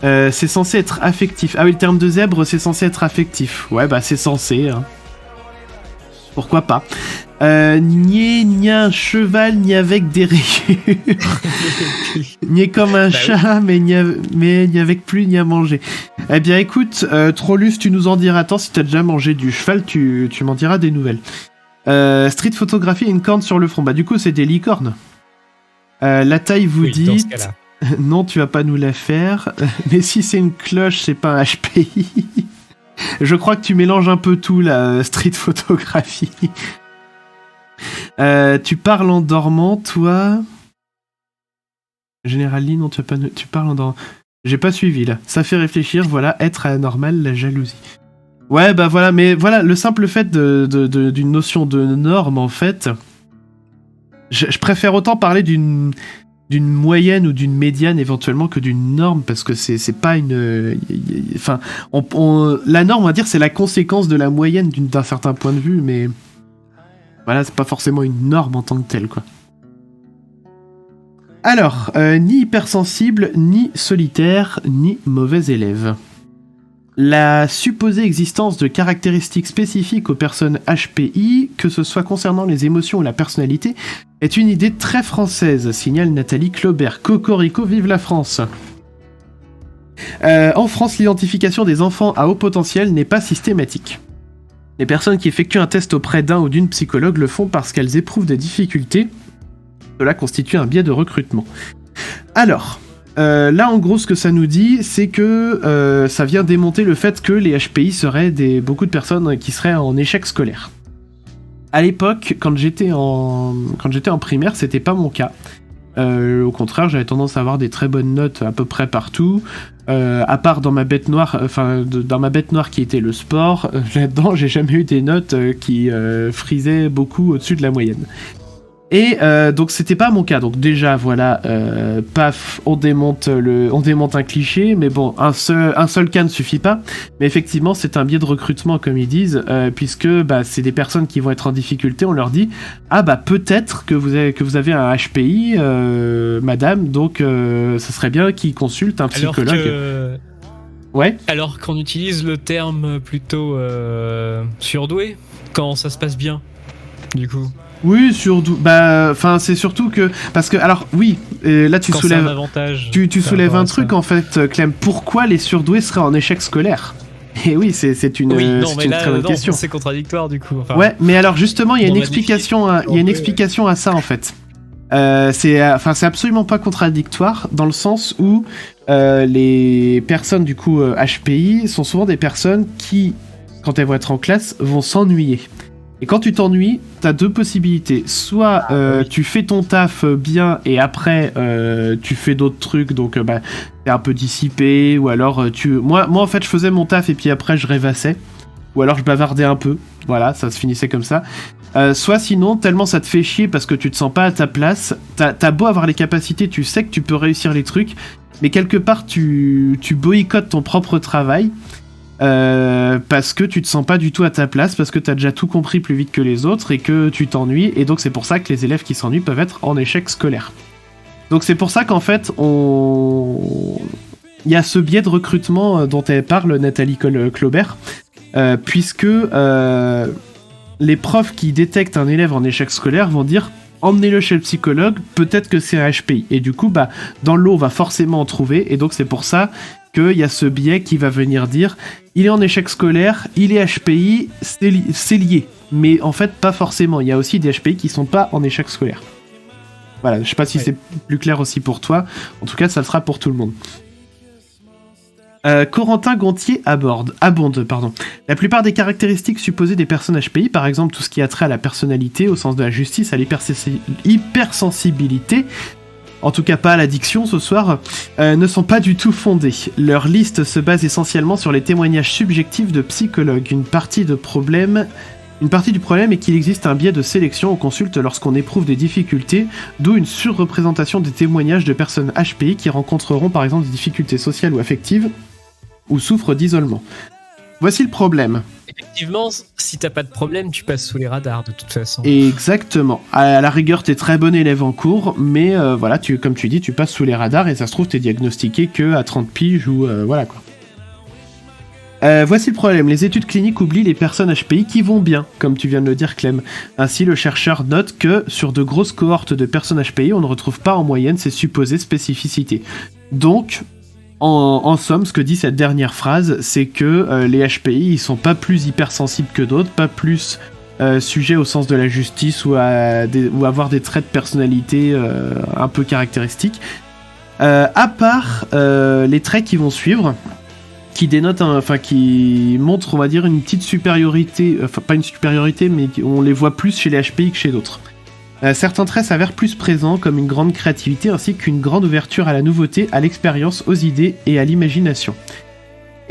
C'est censé être affectif. Ah oui, le terme de zèbre, c'est censé être affectif. Ouais, c'est censé, hein. Pourquoi pas. Ni un cheval, ni avec des rayures. Ni comme un chat, oui. mais ni avec pluie, ni à manger. Eh bien, écoute, Trollus, tu nous en diras tant. Si t'as déjà mangé du cheval, tu m'en diras des nouvelles. Street photographie et une corne sur le front. Du coup, c'est des licornes. La taille, vous dites... Non, tu vas pas nous la faire. Mais si c'est une cloche, c'est pas un HPI. Je crois que tu mélanges un peu tout, la street photographie. Tu parles en dormant, toi. Généraline, non, tu parles en dormant. J'ai pas suivi, là. Ça fait réfléchir, voilà, être anormal, la jalousie. Ouais, voilà, mais voilà, le simple fait d'une notion de norme, en fait... Je préfère autant parler d'une moyenne ou d'une médiane éventuellement que d'une norme, parce que c'est pas une... Enfin, la norme, on va dire, c'est la conséquence de la moyenne d'un certain point de vue, mais... Voilà, c'est pas forcément une norme en tant que telle, quoi. Alors, ni hypersensible, ni solitaire, ni mauvais élève. La supposée existence de caractéristiques spécifiques aux personnes HPI, que ce soit concernant les émotions ou la personnalité, est une idée très française, signale Nathalie Claubert. Cocorico, vive la France! En France, l'identification des enfants à haut potentiel n'est pas systématique. Les personnes qui effectuent un test auprès d'un ou d'une psychologue le font parce qu'elles éprouvent des difficultés. Cela constitue un biais de recrutement. Alors, là en gros ce que ça nous dit, c'est que ça vient démonter le fait que les HPI seraient beaucoup de personnes qui seraient en échec scolaire. À l'époque, quand j'étais en primaire, c'était pas mon cas. Au contraire, j'avais tendance à avoir des très bonnes notes à peu près partout. À part dans ma bête noire, dans ma bête noire qui était le sport, là-dedans j'ai jamais eu des notes qui frisaient beaucoup au-dessus de la moyenne. Et donc c'était pas mon cas. Donc déjà voilà, paf, on démonte un cliché, mais bon, un seul cas ne suffit pas. Mais effectivement, c'est un biais de recrutement comme ils disent, puisque c'est des personnes qui vont être en difficulté. On leur dit peut-être que vous avez un HPI, madame, donc ça serait bien qu'ils consultent un psychologue. Ouais. Alors qu'on utilise le terme plutôt surdoué quand ça se passe bien, du coup. Oui, c'est surtout que parce que alors oui, là tu soulèves un avantage. Tu soulèves un truc en fait, Clem. Pourquoi les surdoués seraient en échec scolaire? Et oui, c'est une très bonne question. C'est contradictoire du coup. Enfin, ouais, mais alors justement, il y a une explication à ça en fait. C'est absolument pas contradictoire dans le sens où les personnes du coup HPI sont souvent des personnes qui, quand elles vont être en classe, vont s'ennuyer. Et quand tu t'ennuies, t'as deux possibilités. Soit tu fais ton taf bien et après tu fais d'autres trucs, donc t'es un peu dissipé, ou alors Moi en fait je faisais mon taf et puis après je rêvassais, ou alors je bavardais un peu, voilà, ça se finissait comme ça. Soit sinon, tellement ça te fait chier parce que tu te sens pas à ta place, t'as beau avoir les capacités, tu sais que tu peux réussir les trucs, mais quelque part tu boycottes ton propre travail. Parce que tu te sens pas du tout à ta place, parce que t'as déjà tout compris plus vite que les autres et que tu t'ennuies, et donc c'est pour ça que les élèves qui s'ennuient peuvent être en échec scolaire. Donc c'est pour ça qu'en fait il y a ce biais de recrutement dont elle parle, Nathalie Claubert, puisque les profs qui détectent un élève en échec scolaire vont dire emmenez-le chez le psychologue, peut-être que c'est un HPI, et du coup dans le lot on va forcément en trouver, et donc c'est pour ça qu'il y a ce biais qui va venir dire il est en échec scolaire, il est HPI, c'est lié. Mais en fait, pas forcément. Il y a aussi des HPI qui sont pas en échec scolaire. Voilà, je sais pas si c'est plus clair aussi pour toi. En tout cas, ça le sera pour tout le monde. Corentin Gontier abonde. La plupart des caractéristiques supposées des personnes HPI, par exemple tout ce qui a trait à la personnalité, au sens de la justice, à l'hypersensibilité, en tout cas pas à l'addiction ce soir, ne sont pas du tout fondées. Leur liste se base essentiellement sur les témoignages subjectifs de psychologues. Une partie du problème est qu'il existe un biais de sélection. On consulte lorsqu'on éprouve des difficultés, d'où une surreprésentation des témoignages de personnes HPI qui rencontreront par exemple des difficultés sociales ou affectives, ou souffrent d'isolement. Voici le problème. Effectivement, si t'as pas de problème, tu passes sous les radars de toute façon. Exactement. À la rigueur, t'es très bon élève en cours, mais voilà, comme tu dis, tu passes sous les radars et ça se trouve, t'es diagnostiqué que à 30 piges ou voilà quoi. Voici le problème. Les études cliniques oublient les personnes HPI qui vont bien, comme tu viens de le dire, Clem. Ainsi, le chercheur note que sur de grosses cohortes de personnes HPI, on ne retrouve pas en moyenne ces supposées spécificités. Donc, en somme, ce que dit cette dernière phrase, c'est que les HPI, ils sont pas plus hypersensibles que d'autres, pas plus sujets au sens de la justice ou avoir des traits de personnalité un peu caractéristiques. À part les traits qui vont suivre, qui dénotent, qui montrent, on va dire, une petite supériorité, pas une supériorité, mais on les voit plus chez les HPI que chez d'autres. Certains traits s'avèrent plus présents, comme une grande créativité ainsi qu'une grande ouverture à la nouveauté, à l'expérience, aux idées et à l'imagination.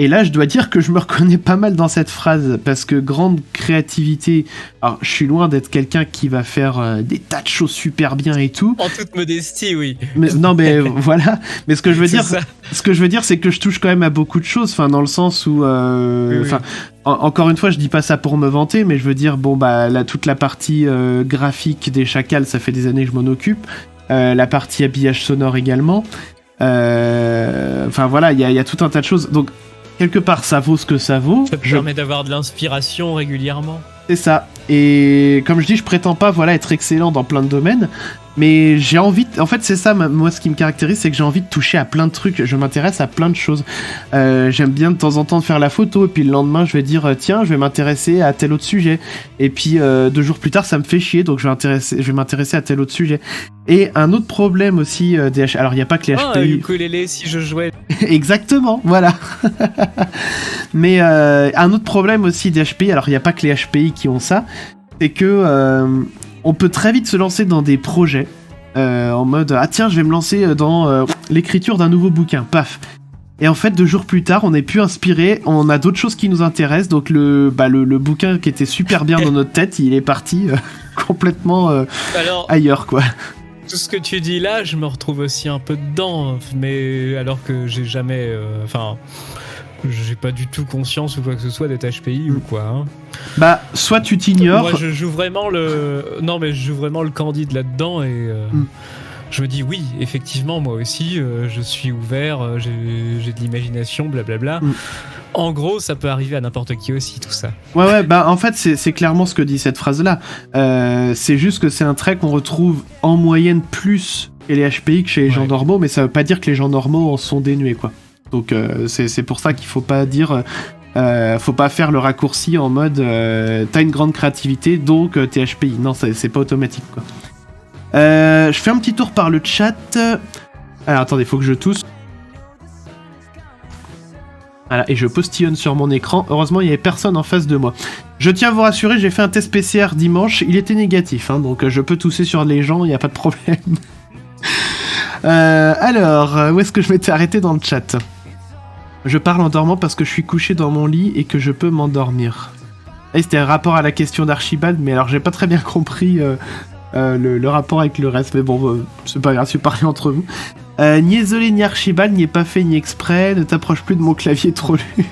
Et là, je dois dire que je me reconnais pas mal dans cette phrase, parce que grande créativité... Alors, je suis loin d'être quelqu'un qui va faire des tas de choses super bien et tout. En toute modestie, oui. Mais voilà. Mais ce que je veux dire, c'est que je touche quand même à beaucoup de choses, dans le sens où... Encore une fois, je dis pas ça pour me vanter, mais je veux dire, toute la partie graphique des chacals, ça fait des années que je m'en occupe. La partie habillage sonore également. Voilà, il y a tout un tas de choses. Donc, quelque part, ça vaut ce que ça vaut. Ça te permet d'avoir de l'inspiration régulièrement. C'est ça. Et comme je dis, je prétends pas être excellent dans plein de domaines, mais j'ai envie... En fait, c'est ça, moi, ce qui me caractérise, c'est que j'ai envie de toucher à plein de trucs. Je m'intéresse à plein de choses. J'aime bien de temps en temps faire la photo, et puis le lendemain, je vais dire, tiens, je vais m'intéresser à tel autre sujet. Et puis, 2 jours plus tard, ça me fait chier, donc je vais m'intéresser à tel autre sujet. Et un autre problème aussi des HPI... Alors, il n'y a pas que les HPI... ukulélé, si je jouais... Exactement, voilà. Mais un autre problème aussi des HPI, alors il n'y a pas que les HPI qui ont ça, c'est que on peut très vite se lancer dans des projets en mode ah tiens je vais me lancer dans l'écriture d'un nouveau bouquin, paf. Et en fait 2 jours plus tard on n'est plus inspiré, on a d'autres choses qui nous intéressent, donc le bouquin qui était super bien dans notre tête il est parti complètement ailleurs quoi. Tout ce que tu dis là, je me retrouve aussi un peu dedans, mais alors que j'ai jamais... j'ai pas du tout conscience ou quoi que ce soit d'être HPI ou quoi. Hein. Bah, soit tu t'ignores... Moi, je joue vraiment le... Non, mais je joue vraiment le candide là-dedans et... Je me dis oui, effectivement, moi aussi, je suis ouvert, j'ai de l'imagination, blablabla. En gros, ça peut arriver à n'importe qui aussi, tout ça. Ouais, bah en fait, c'est clairement ce que dit cette phrase-là. C'est juste que c'est un trait qu'on retrouve en moyenne plus chez les HPI que chez les gens normaux, mais ça veut pas dire que les gens normaux en sont dénués, quoi. Donc c'est pour ça qu'il faut pas dire... faut pas faire le raccourci en mode t'as une grande créativité, donc t'es HPI. Non, c'est pas automatique, quoi. Je fais un petit tour par le chat. Alors attendez, faut que je tousse. Voilà, et je postillonne sur mon écran. Heureusement, il n'y avait personne en face de moi. Je tiens à vous rassurer, j'ai fait un test PCR dimanche. Il était négatif, hein, donc je peux tousser sur les gens, il n'y a pas de problème. Alors, où est-ce que je m'étais arrêté dans le chat ? Je parle en dormant parce que je suis couché dans mon lit et que je peux m'endormir. Et c'était un rapport à la question d'Archibald, mais alors j'ai pas très bien compris... le rapport avec le reste, mais bon, c'est pas grave, c'est parlé entre vous. Ni isolé ni Archibald, n'y est pas fait ni exprès, ne t'approche plus de mon clavier trop lu.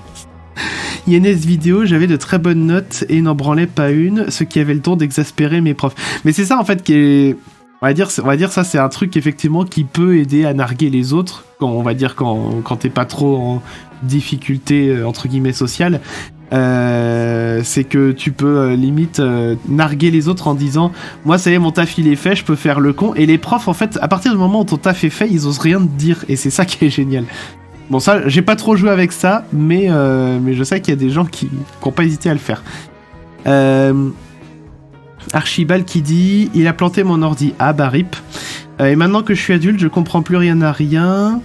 INS vidéo, j'avais de très bonnes notes et n'en branlais pas une, ce qui avait le don d'exaspérer mes profs. Mais c'est ça en fait qui est... On va dire ça, c'est un truc effectivement qui peut aider à narguer les autres, quand t'es pas trop en difficulté entre guillemets sociale. C'est que tu peux limite narguer les autres en disant moi ça y est mon taf il est fait, je peux faire le con, et les profs en fait à partir du moment où ton taf est fait ils osent rien te dire, et c'est ça qui est génial. Bon ça j'ai pas trop joué avec ça, mais je sais qu'il y a des gens qui ont pas hésité à le faire. Archibald qui dit il a planté mon ordi, ah bah rip, et maintenant que je suis adulte je comprends plus rien à rien.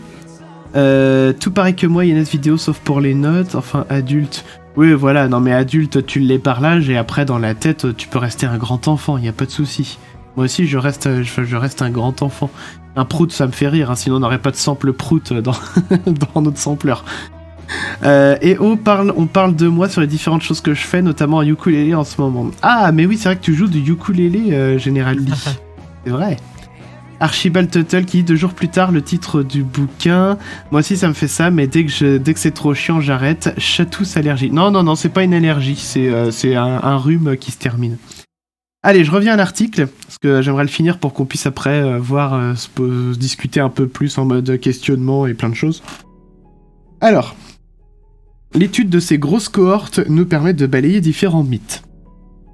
Tout pareil que moi, INS vidéo sauf pour les notes, enfin adulte. Oui, voilà, non mais adulte, tu l'es par l'âge, et après, dans la tête, tu peux rester un grand enfant, y a pas de souci. Moi aussi, je reste un grand enfant. Un prout, ça me fait rire, hein, sinon on n'aurait pas de sample prout dans notre sampleur. Et on parle de moi sur les différentes choses que je fais, notamment en ukulélé en ce moment. Ah, mais oui, c'est vrai que tu joues du ukulélé, Général Lee. C'est vrai. Archibald Tuttle qui dit 2 jours plus tard le titre du bouquin. Moi aussi ça me fait ça, mais dès que c'est trop chiant j'arrête. Chatous allergie. Non, c'est pas une allergie, c'est un rhume qui se termine. Allez, je reviens à l'article, parce que j'aimerais le finir pour qu'on puisse après se discuter un peu plus en mode questionnement et plein de choses. Alors, l'étude de ces grosses cohortes nous permet de balayer différents mythes.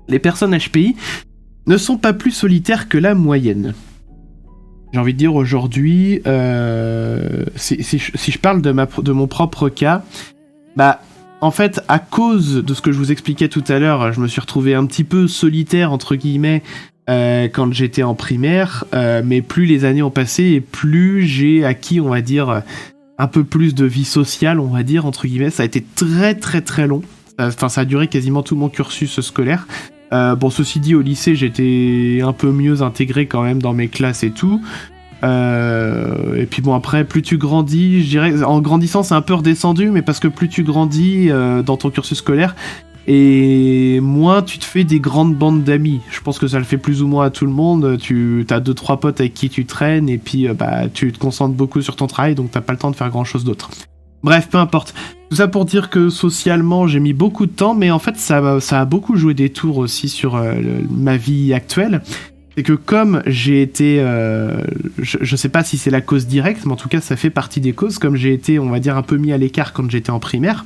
Les personnes HPI ne sont pas plus solitaires que la moyenne. J'ai envie de dire aujourd'hui, si je parle de mon propre cas, bah en fait à cause de ce que je vous expliquais tout à l'heure, je me suis retrouvé un petit peu solitaire entre guillemets quand j'étais en primaire, mais plus les années ont passé et plus j'ai acquis, on va dire, un peu plus de vie sociale, on va dire entre guillemets. Ça a été très très très long, ça a duré quasiment tout mon cursus scolaire. Bon, ceci dit, au lycée, j'étais un peu mieux intégré quand même dans mes classes et tout. Et puis bon, après, plus tu grandis, je dirais, en grandissant, c'est un peu redescendu, mais parce que plus tu grandis dans ton cursus scolaire, et moins tu te fais des grandes bandes d'amis. Je pense que ça le fait plus ou moins à tout le monde. Tu as 2-3 potes avec qui tu traînes, et puis tu te concentres beaucoup sur ton travail, donc t'as pas le temps de faire grand chose d'autre. Bref, peu importe. Tout ça pour dire que socialement, j'ai mis beaucoup de temps, mais en fait, ça a beaucoup joué des tours aussi sur ma vie actuelle. c'est que comme j'ai été, je sais pas si c'est la cause directe, mais en tout cas ça fait partie des causes, comme j'ai été, on va dire, un peu mis à l'écart quand j'étais en primaire,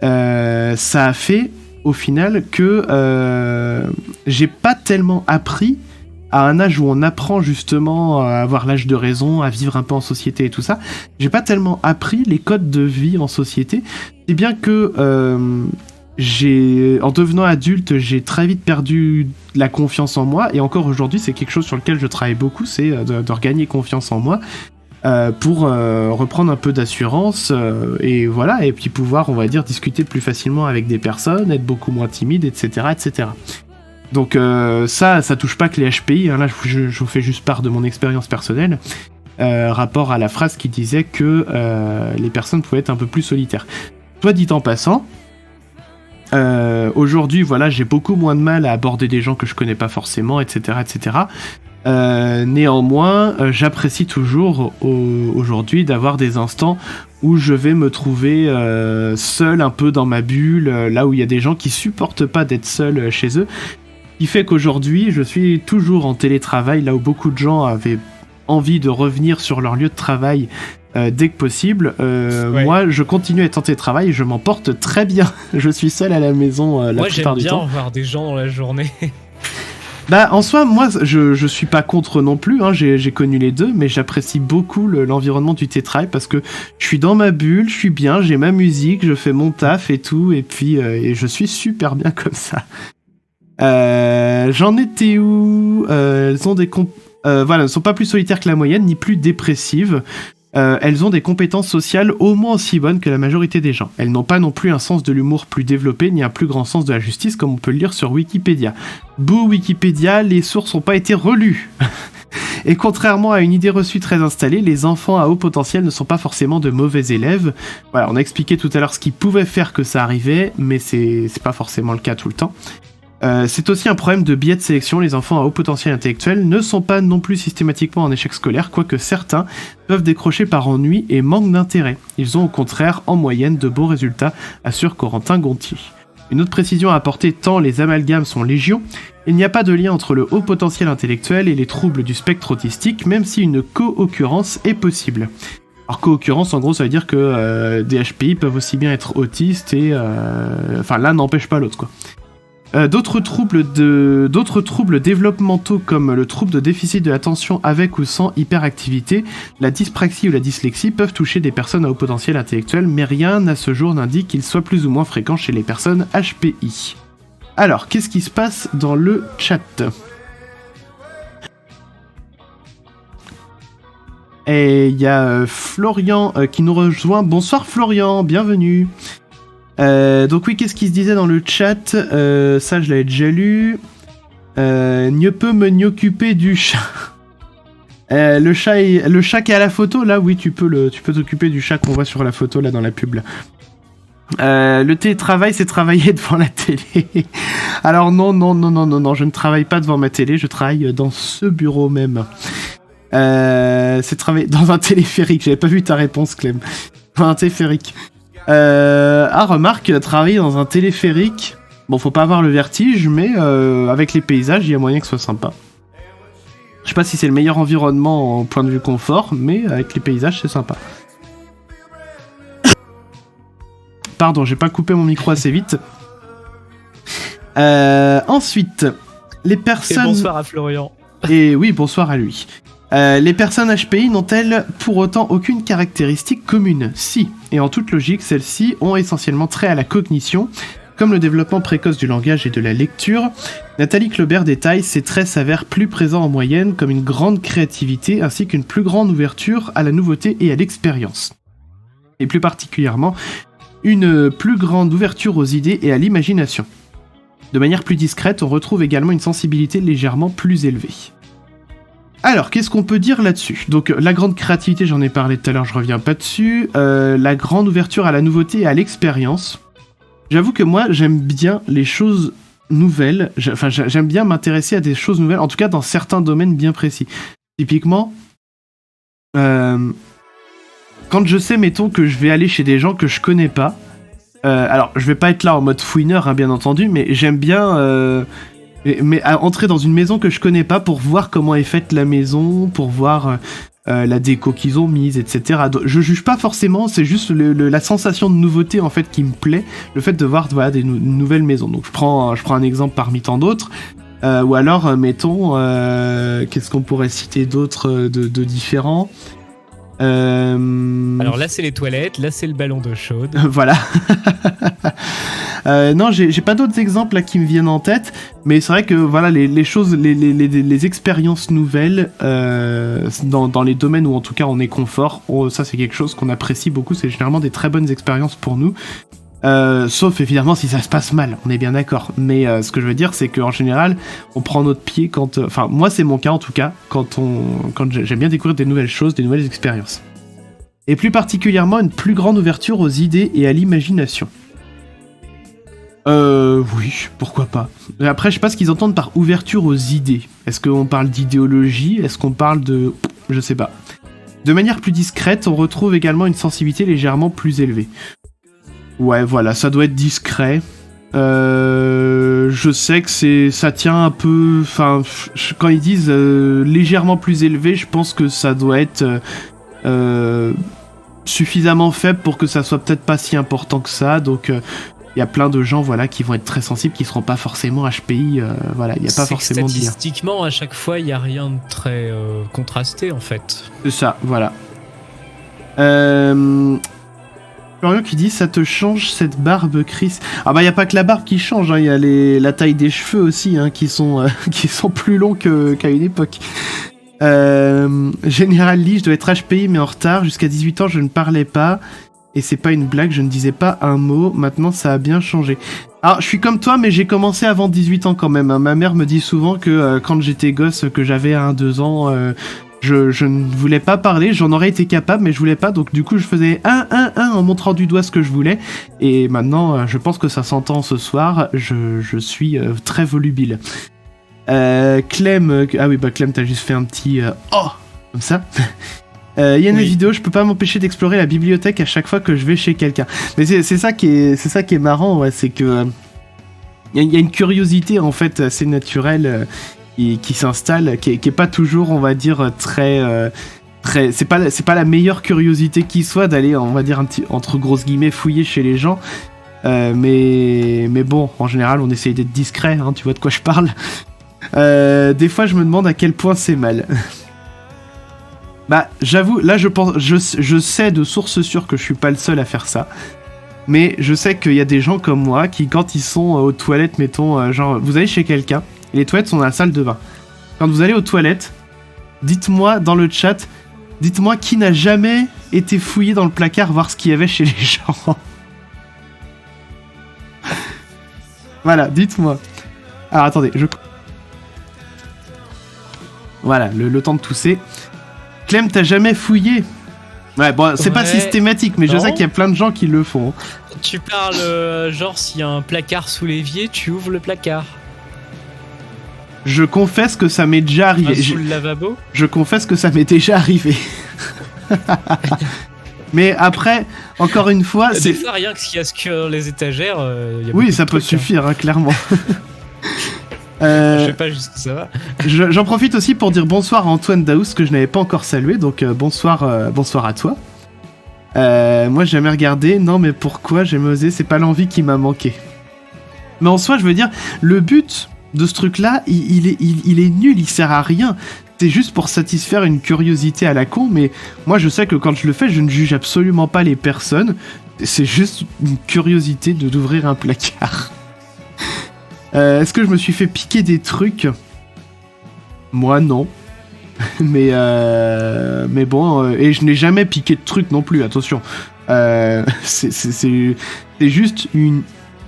ça a fait au final que j'ai pas tellement appris à un âge où on apprend justement à avoir l'âge de raison, à vivre un peu en société et tout ça. J'ai pas tellement appris les codes de vie en société, si bien que en devenant adulte, j'ai très vite perdu la confiance en moi, et encore aujourd'hui, c'est quelque chose sur lequel je travaille beaucoup, c'est de regagner confiance en moi pour reprendre un peu d'assurance, et voilà, et puis pouvoir, on va dire, discuter plus facilement avec des personnes, être beaucoup moins timide, etc., etc. Donc ça touche pas que les HPI, hein, là je vous fais juste part de mon expérience personnelle, rapport à la phrase qui disait que les personnes pouvaient être un peu plus solitaires. Soit dit en passant, aujourd'hui, voilà, j'ai beaucoup moins de mal à aborder des gens que je connais pas forcément, etc., etc. Néanmoins, j'apprécie toujours aujourd'hui d'avoir des instants où je vais me trouver seul un peu dans ma bulle, là où il y a des gens qui supportent pas d'être seuls chez eux. Ce qui fait qu'aujourd'hui, je suis toujours en télétravail, là où beaucoup de gens avaient envie de revenir sur leur lieu de travail dès que possible. Ouais. Moi, je continue à être en télétravail et je m'en porte très bien. Je suis seul à la maison la plupart du temps. Moi, j'aime bien voir des gens dans la journée. Bah, en soi, moi, je suis pas contre non plus, hein, j'ai connu les deux, mais j'apprécie beaucoup l'environnement du télétravail parce que je suis dans ma bulle, je suis bien, j'ai ma musique, je fais mon taf et tout, et puis et je suis super bien comme ça. J'en étais où elles ont des voilà, ne sont pas plus solitaires que la moyenne, ni plus dépressives. Elles ont des compétences sociales au moins aussi bonnes que la majorité des gens. Elles n'ont pas non plus un sens de l'humour plus développé, ni un plus grand sens de la justice, comme on peut le lire sur Wikipédia. Bouh, Wikipédia, les sources n'ont pas été relues. Et contrairement à une idée reçue très installée, les enfants à haut potentiel ne sont pas forcément de mauvais élèves. Voilà, on a expliqué tout à l'heure ce qui pouvait faire que ça arrivait, mais c'est pas forcément le cas tout le temps. C'est aussi un problème de biais de sélection. Les enfants à haut potentiel intellectuel ne sont pas non plus systématiquement en échec scolaire, quoique certains peuvent décrocher par ennui et manque d'intérêt. Ils ont au contraire en moyenne de beaux résultats, assure Corentin Gontier. Une autre précision à apporter tant les amalgames sont légion, il n'y a pas de lien entre le haut potentiel intellectuel et les troubles du spectre autistique, même si une co-occurrence est possible. Alors co-occurrence, en gros, ça veut dire que des HPI peuvent aussi bien être autistes et... Enfin, l'un n'empêche pas l'autre, quoi. D'autres troubles développementaux comme le trouble de déficit de l'attention avec ou sans hyperactivité, la dyspraxie ou la dyslexie peuvent toucher des personnes à haut potentiel intellectuel, mais rien à ce jour n'indique qu'ils soient plus ou moins fréquents chez les personnes HPI. Alors, qu'est-ce qui se passe dans le chat ? Et il y a Florian qui nous rejoint. Bonsoir Florian, bienvenue. Donc oui, qu'est-ce qui se disait dans le chat ? Ça, je l'avais déjà lu. Ne peut me n'y occuper du chat. Le chat qui est à la photo, là, oui, tu peux t'occuper du chat qu'on voit sur la photo, là, dans la pub. Là. Le télétravail, c'est travailler devant la télé. Alors non, je ne travaille pas devant ma télé, je travaille dans ce bureau même. C'est travailler dans un téléphérique. J'avais pas vu ta réponse, Clem. Un téléphérique. Remarque, travailler dans un téléphérique, bon, faut pas avoir le vertige, mais avec les paysages, il y a moyen que ce soit sympa. Je sais pas si c'est le meilleur environnement en point de vue confort, mais avec les paysages, c'est sympa. Pardon, j'ai pas coupé mon micro assez vite. Ensuite, les personnes... Et bonsoir à Florian. Et oui, bonsoir à lui. Les personnes HPI n'ont-elles pour autant aucune caractéristique commune ? Si, et en toute logique, celles-ci ont essentiellement trait à la cognition, comme le développement précoce du langage et de la lecture. Nathalie Claubert détaille, ces traits s'avèrent plus présents en moyenne, comme une grande créativité, ainsi qu'une plus grande ouverture à la nouveauté et à l'expérience. Et plus particulièrement, une plus grande ouverture aux idées et à l'imagination. De manière plus discrète, on retrouve également une sensibilité légèrement plus élevée. Alors, qu'est-ce qu'on peut dire là-dessus ? Donc, la grande créativité, j'en ai parlé tout à l'heure, je reviens pas dessus. La grande ouverture à la nouveauté et à l'expérience. J'avoue que moi, j'aime bien les choses nouvelles. J'aime bien m'intéresser à des choses nouvelles, en tout cas dans certains domaines bien précis. Typiquement, quand je sais, mettons, que je vais aller chez des gens que je connais pas, alors, je vais pas être là en mode fouineur, hein, bien entendu, mais j'aime bien mais à entrer dans une maison que je connais pas pour voir comment est faite la maison, pour voir la déco qu'ils ont mise, etc. Je juge pas forcément, c'est juste la sensation de nouveauté en fait qui me plaît, le fait de voir des nouvelles maisons. Donc je prends un exemple parmi tant d'autres. Ou alors, mettons, qu'est-ce qu'on pourrait citer d'autres de différents Alors là, c'est les toilettes, là, c'est le ballon d'eau chaude. Voilà. Non, j'ai pas d'autres exemples là qui me viennent en tête, mais c'est vrai que voilà, les choses, les expériences nouvelles dans les domaines où en tout cas on est confort, ça c'est quelque chose qu'on apprécie beaucoup, c'est généralement des très bonnes expériences pour nous. Sauf évidemment si ça se passe mal, on est bien d'accord. Mais ce que je veux dire, c'est qu'en général, on prend notre pied quand... Enfin, moi c'est mon cas en tout cas, quand j'aime bien découvrir des nouvelles choses, des nouvelles expériences. Et plus particulièrement, une plus grande ouverture aux idées et à l'imagination. Oui, pourquoi pas. Après, je sais pas ce qu'ils entendent par ouverture aux idées. Est-ce qu'on parle d'idéologie ? Est-ce qu'on parle de... Je sais pas. De manière plus discrète, on retrouve également une sensibilité légèrement plus élevée. Ouais, voilà, ça doit être discret. Je sais que ça tient un peu... Enfin, quand ils disent légèrement plus élevé, je pense que ça doit être suffisamment faible pour que ça soit peut-être pas si important que ça. Donc, il y a plein de gens, voilà, qui vont être très sensibles, qui seront pas forcément HPI. Voilà, il n'y a pas forcément de lien. Statistiquement, à chaque fois, il n'y a rien de très contrasté, en fait. C'est ça, voilà. Florian qui dit ça te change cette barbe, Chris. Ah bah y a pas que la barbe qui change, hein. Y a la taille des cheveux aussi, hein, qui sont plus longs qu'à une époque. Général Lee, je dois être HPI mais en retard. Jusqu'à 18 ans je ne parlais pas. Et c'est pas une blague, je ne disais pas un mot. Maintenant ça a bien changé. Alors je suis comme toi mais j'ai commencé avant 18 ans quand même, hein. Ma mère me dit souvent que quand j'étais gosse, que j'avais 1-2 ans... Je ne voulais pas parler, j'en aurais été capable, mais je voulais pas, donc du coup je faisais en montrant du doigt ce que je voulais, et maintenant je pense que ça s'entend ce soir, je suis très volubile. Clem, ah oui bah Clem t'as juste fait un petit oh comme ça. Il y a une vidéo, je peux pas m'empêcher d'explorer la bibliothèque à chaque fois que je vais chez quelqu'un. Mais c'est ça qui est marrant, ouais, c'est que il y a une curiosité en fait assez naturelle. Qui s'installe, qui est pas toujours, on va dire, très c'est pas la meilleure curiosité qui soit d'aller, on va dire, un petit, entre grosses guillemets, fouiller chez les gens, mais bon, en général on essaye d'être discret, hein, tu vois de quoi je parle. Des fois je me demande à quel point c'est mal. Bah j'avoue, là je sais de source sûre que je suis pas le seul à faire ça, mais je sais qu'il y a des gens comme moi qui, quand ils sont aux toilettes, mettons, genre vous allez chez quelqu'un, les toilettes sont dans la salle de bain. Quand vous allez aux toilettes, dites-moi dans le chat, dites-moi qui n'a jamais été fouillé dans le placard voir ce qu'il y avait chez les gens. Voilà, dites-moi. Alors attendez, Voilà, le temps de tousser. Clem, t'as jamais fouillé ? Ouais, bon, c'est pas systématique, mais je sais qu'il y a plein de gens qui le font. Tu parles genre s'il y a un placard sous l'évier, tu ouvres le placard. Je confesse que ça m'est déjà arrivé. Sous le lavabo ? Je confesse que ça m'est déjà arrivé. Mais après, encore une fois, des fois, rien que s'il y a sur les étagères, y a oui, ça peut suffire, hein, clairement. Je sais pas jusqu'où ça va. J'en profite aussi pour dire bonsoir à Antoine Daous, que je n'avais pas encore salué, donc bonsoir à toi. Moi, j'ai jamais regardé. Non, mais pourquoi j'ai osé ? C'est pas l'envie qui m'a manqué. Mais en soi, je veux dire, le but de ce truc-là, il est nul, il sert à rien. C'est juste pour satisfaire une curiosité à la con, mais moi je sais que quand je le fais, je ne juge absolument pas les personnes. C'est juste une curiosité d'ouvrir un placard. Est-ce que je me suis fait piquer des trucs ? Moi non. mais bon, et je n'ai jamais piqué de trucs non plus, attention. C'est juste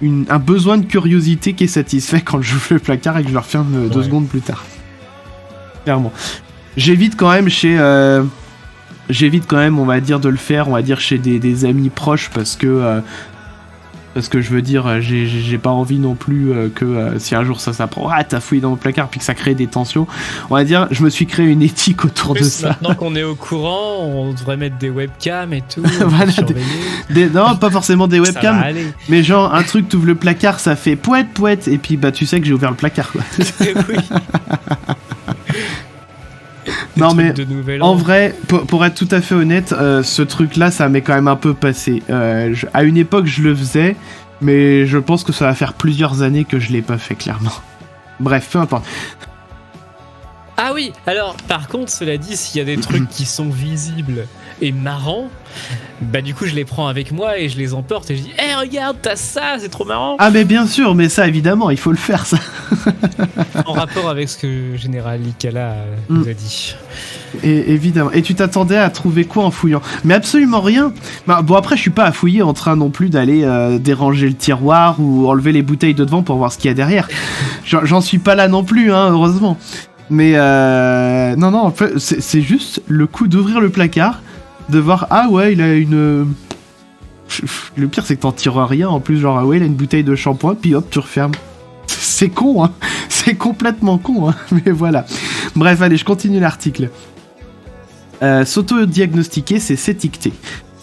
un besoin de curiosité qui est satisfait quand j'ouvre le placard et que je le referme 2 secondes plus tard. Clairement. J'évite quand même, on va dire, de le faire, on va dire, chez des amis proches parce que Parce que je veux dire, j'ai pas envie non plus que si un jour ça s'apprend, t'as fouillé dans mon placard puis que ça crée des tensions. On va dire, je me suis créé une éthique autour de ça. Maintenant qu'on est au courant, on devrait mettre des webcams et tout. Voilà, non, pas forcément des webcams, mais genre un truc, t'ouvres le placard, ça fait pouette pouette, et puis bah tu sais que j'ai ouvert le placard quoi. Oui. Non mais en vrai, pour être tout à fait honnête, ce truc-là, ça m'est quand même un peu passé. À une époque, je le faisais, mais je pense que ça va faire plusieurs années que je l'ai pas fait, clairement. Bref, peu importe. Ah oui, alors par contre, cela dit, s'il y a des trucs qui sont visibles et marrants, bah du coup je les prends avec moi et je les emporte et je dis « Hey regarde, t'as ça, c'est trop marrant !» Ah mais bien sûr, mais ça évidemment, il faut le faire ça. En rapport avec ce que Général Licala nous a dit. Et, évidemment. Et tu t'attendais à trouver quoi en fouillant? Mais absolument rien. Bah, bon après je suis pas à fouiller en train non plus d'aller déranger le tiroir ou enlever les bouteilles de devant pour voir ce qu'il y a derrière. J'en suis pas là non plus, hein, heureusement. Mais non, en fait, c'est juste le coup d'ouvrir le placard, de voir, ah ouais, il a une... Le pire, c'est que t'en tires rien, en plus, genre, ah ouais, il a une bouteille de shampoing, puis hop, tu refermes. C'est con, hein. C'est complètement con, hein. Mais voilà. Bref, allez, je continue l'article. S'auto-diagnostiquer, c'est s'étiqueter.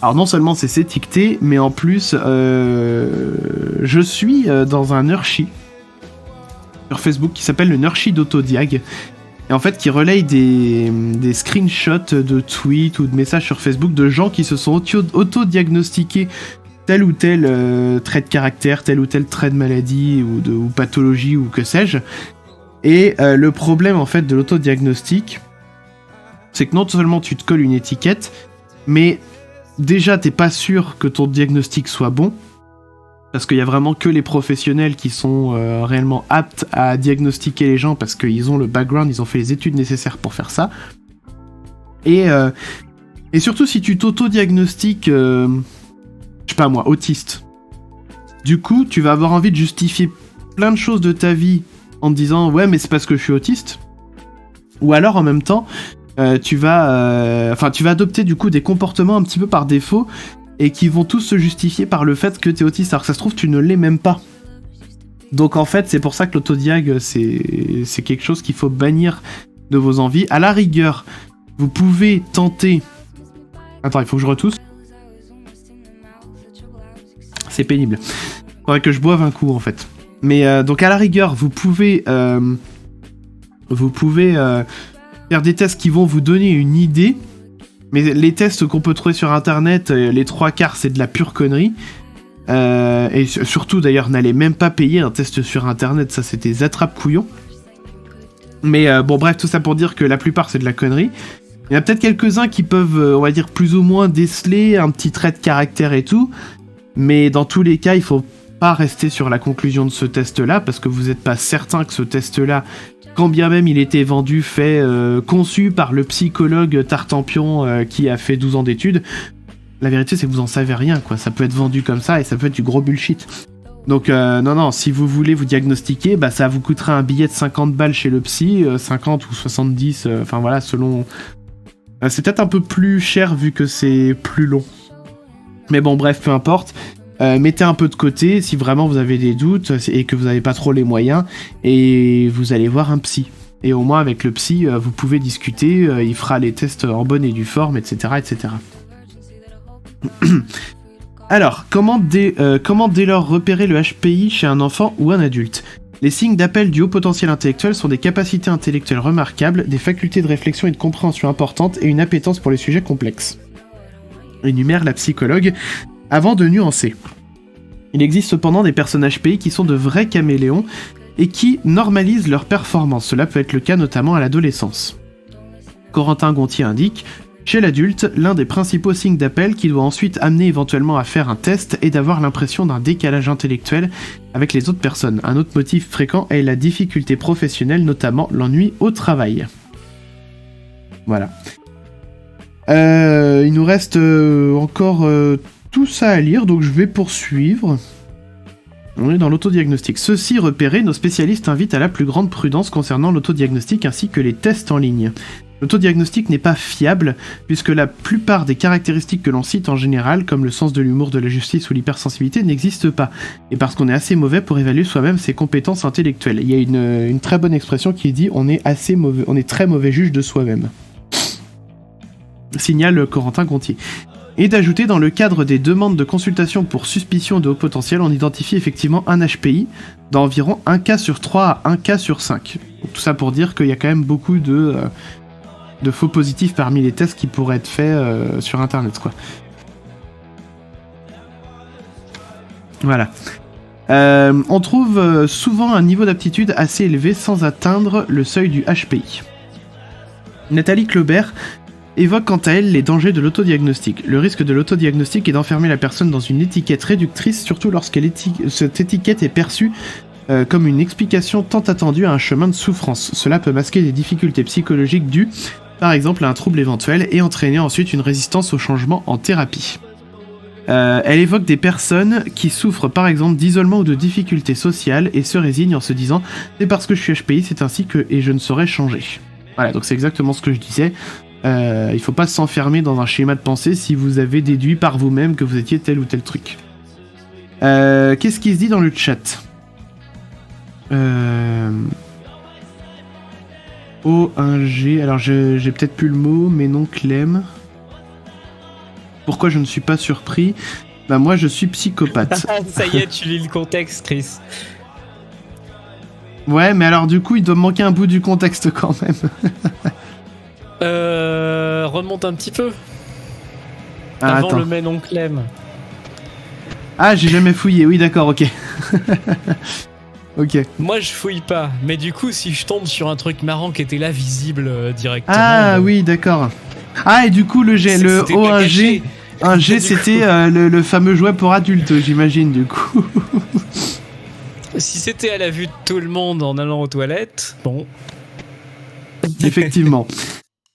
Alors non seulement c'est s'étiqueter, mais en plus, je suis dans un Nurshi sur Facebook qui s'appelle le Nurshi d'Autodiag. Et en fait, qui relaye des screenshots de tweets ou de messages sur Facebook de gens qui se sont auto-diagnostiqués tel ou tel trait de caractère, tel ou tel trait de maladie ou pathologie ou que sais-je. Et le problème en fait de l'autodiagnostic, c'est que non seulement tu te colles une étiquette, mais déjà t'es pas sûr que ton diagnostic soit bon, parce qu'il y a vraiment que les professionnels qui sont réellement aptes à diagnostiquer les gens, parce qu'ils ont le background, ils ont fait les études nécessaires pour faire ça. Et surtout si tu t'auto-diagnostiques, je sais pas moi, autiste. Du coup, tu vas avoir envie de justifier plein de choses de ta vie en te disant « Ouais, mais c'est parce que je suis autiste ». Ou alors, en même temps, tu vas adopter du coup des comportements un petit peu par défaut et qui vont tous se justifier par le fait que t'es autiste, alors que ça se trouve tu ne l'es même pas. Donc en fait c'est pour ça que l'autodiag c'est quelque chose qu'il faut bannir de vos envies. À la rigueur, vous pouvez tenter... Attends, il faut que je retousse. C'est pénible. Faudrait que je boive un coup en fait. Mais donc à la rigueur, vous pouvez faire des tests qui vont vous donner une idée. Mais les tests qu'on peut trouver sur internet, les 3/4 c'est de la pure connerie. Et surtout d'ailleurs, n'allez même pas payer un test sur internet, ça c'est des attrape-couillons. Mais bon bref, tout ça pour dire que la plupart c'est de la connerie. Il y en a peut-être quelques-uns qui peuvent, on va dire, plus ou moins déceler un petit trait de caractère et tout. Mais dans tous les cas, il faut pas rester sur la conclusion de ce test-là, parce que vous n'êtes pas certain que ce test-là, quand bien même il était vendu, conçu par le psychologue Tartampion qui a fait 12 ans d'études, la vérité c'est que vous en savez rien, quoi. Ça peut être vendu comme ça et ça peut être du gros bullshit. Donc non, si vous voulez vous diagnostiquer, bah ça vous coûtera un billet de 50 balles chez le psy, 50 ou 70, enfin voilà, selon... c'est peut-être un peu plus cher vu que c'est plus long. Mais bon, bref, peu importe. Mettez un peu de côté si vraiment vous avez des doutes et que vous n'avez pas trop les moyens, et vous allez voir un psy. Et au moins avec le psy, vous pouvez discuter, il fera les tests en bonne et due forme, etc. etc. Alors, comment dès lors repérer le HPI chez un enfant ou un adulte ? Les signes d'appel du haut potentiel intellectuel sont des capacités intellectuelles remarquables, des facultés de réflexion et de compréhension importantes et une appétence pour les sujets complexes. Énumère la psychologue, avant de nuancer. Il existe cependant des personnes HPI qui sont de vrais caméléons et qui normalisent leur performance. Cela peut être le cas notamment à l'adolescence. Corentin Gontier indique: chez l'adulte, l'un des principaux signes d'appel qui doit ensuite amener éventuellement à faire un test est d'avoir l'impression d'un décalage intellectuel avec les autres personnes. Un autre motif fréquent est la difficulté professionnelle, notamment l'ennui au travail. Voilà. Il nous reste encore tout ça à lire, donc je vais poursuivre. On est dans l'autodiagnostic. Ceci repéré, nos spécialistes invitent à la plus grande prudence concernant l'autodiagnostic ainsi que les tests en ligne. L'autodiagnostic n'est pas fiable, puisque la plupart des caractéristiques que l'on cite en général, comme le sens de l'humour, de la justice ou l'hypersensibilité, n'existent pas, et parce qu'on est assez mauvais pour évaluer soi-même ses compétences intellectuelles. Il y a une très bonne expression qui dit « on est très mauvais juge de soi-même », signale Corentin Gontier. Et d'ajouter, dans le cadre des demandes de consultation pour suspicion de haut potentiel, on identifie effectivement un HPI dans environ 1 cas sur 3 à 1 cas sur 5. Donc, tout ça pour dire qu'il y a quand même beaucoup de faux positifs parmi les tests qui pourraient être faits sur internet, quoi. Voilà. On trouve souvent un niveau d'aptitude assez élevé sans atteindre le seuil du HPI. Nathalie Claubert évoque quant à elle les dangers de l'autodiagnostic. Le risque de l'autodiagnostic est d'enfermer la personne dans une étiquette réductrice, surtout lorsque cette étiquette est perçue comme une explication tant attendue à un chemin de souffrance. Cela peut masquer des difficultés psychologiques dues, par exemple, à un trouble éventuel, et entraîner ensuite une résistance au changement en thérapie. Elle évoque des personnes qui souffrent par exemple d'isolement ou de difficultés sociales et se résignent en se disant « c'est parce que je suis HPI, c'est ainsi que et je ne saurais changer ». Voilà, donc c'est exactement ce que je disais. Il faut pas s'enfermer dans un schéma de pensée si vous avez déduit par vous-même que vous étiez tel ou tel truc. Qu'est-ce qui se dit dans le chat ? O1G, alors j'ai peut-être plus le mot, mais non Clem. Pourquoi je ne suis pas surpris ? Bah moi je suis psychopathe. Ça y est, tu lis le contexte, Chris. Ouais, mais alors du coup il doit me manquer un bout du contexte quand même. Remonte un petit peu. Attends. Avant le mais non Clem. Ah, j'ai jamais fouillé, oui d'accord, ok. Ok. Moi je fouille pas, mais du coup si je tombe sur un truc marrant qui était là visible directement... Ah oui, d'accord. Ah, et du coup le O1G, un G c'était le fameux jouet pour adultes, j'imagine du coup. Si c'était à la vue de tout le monde en allant aux toilettes, bon... Effectivement.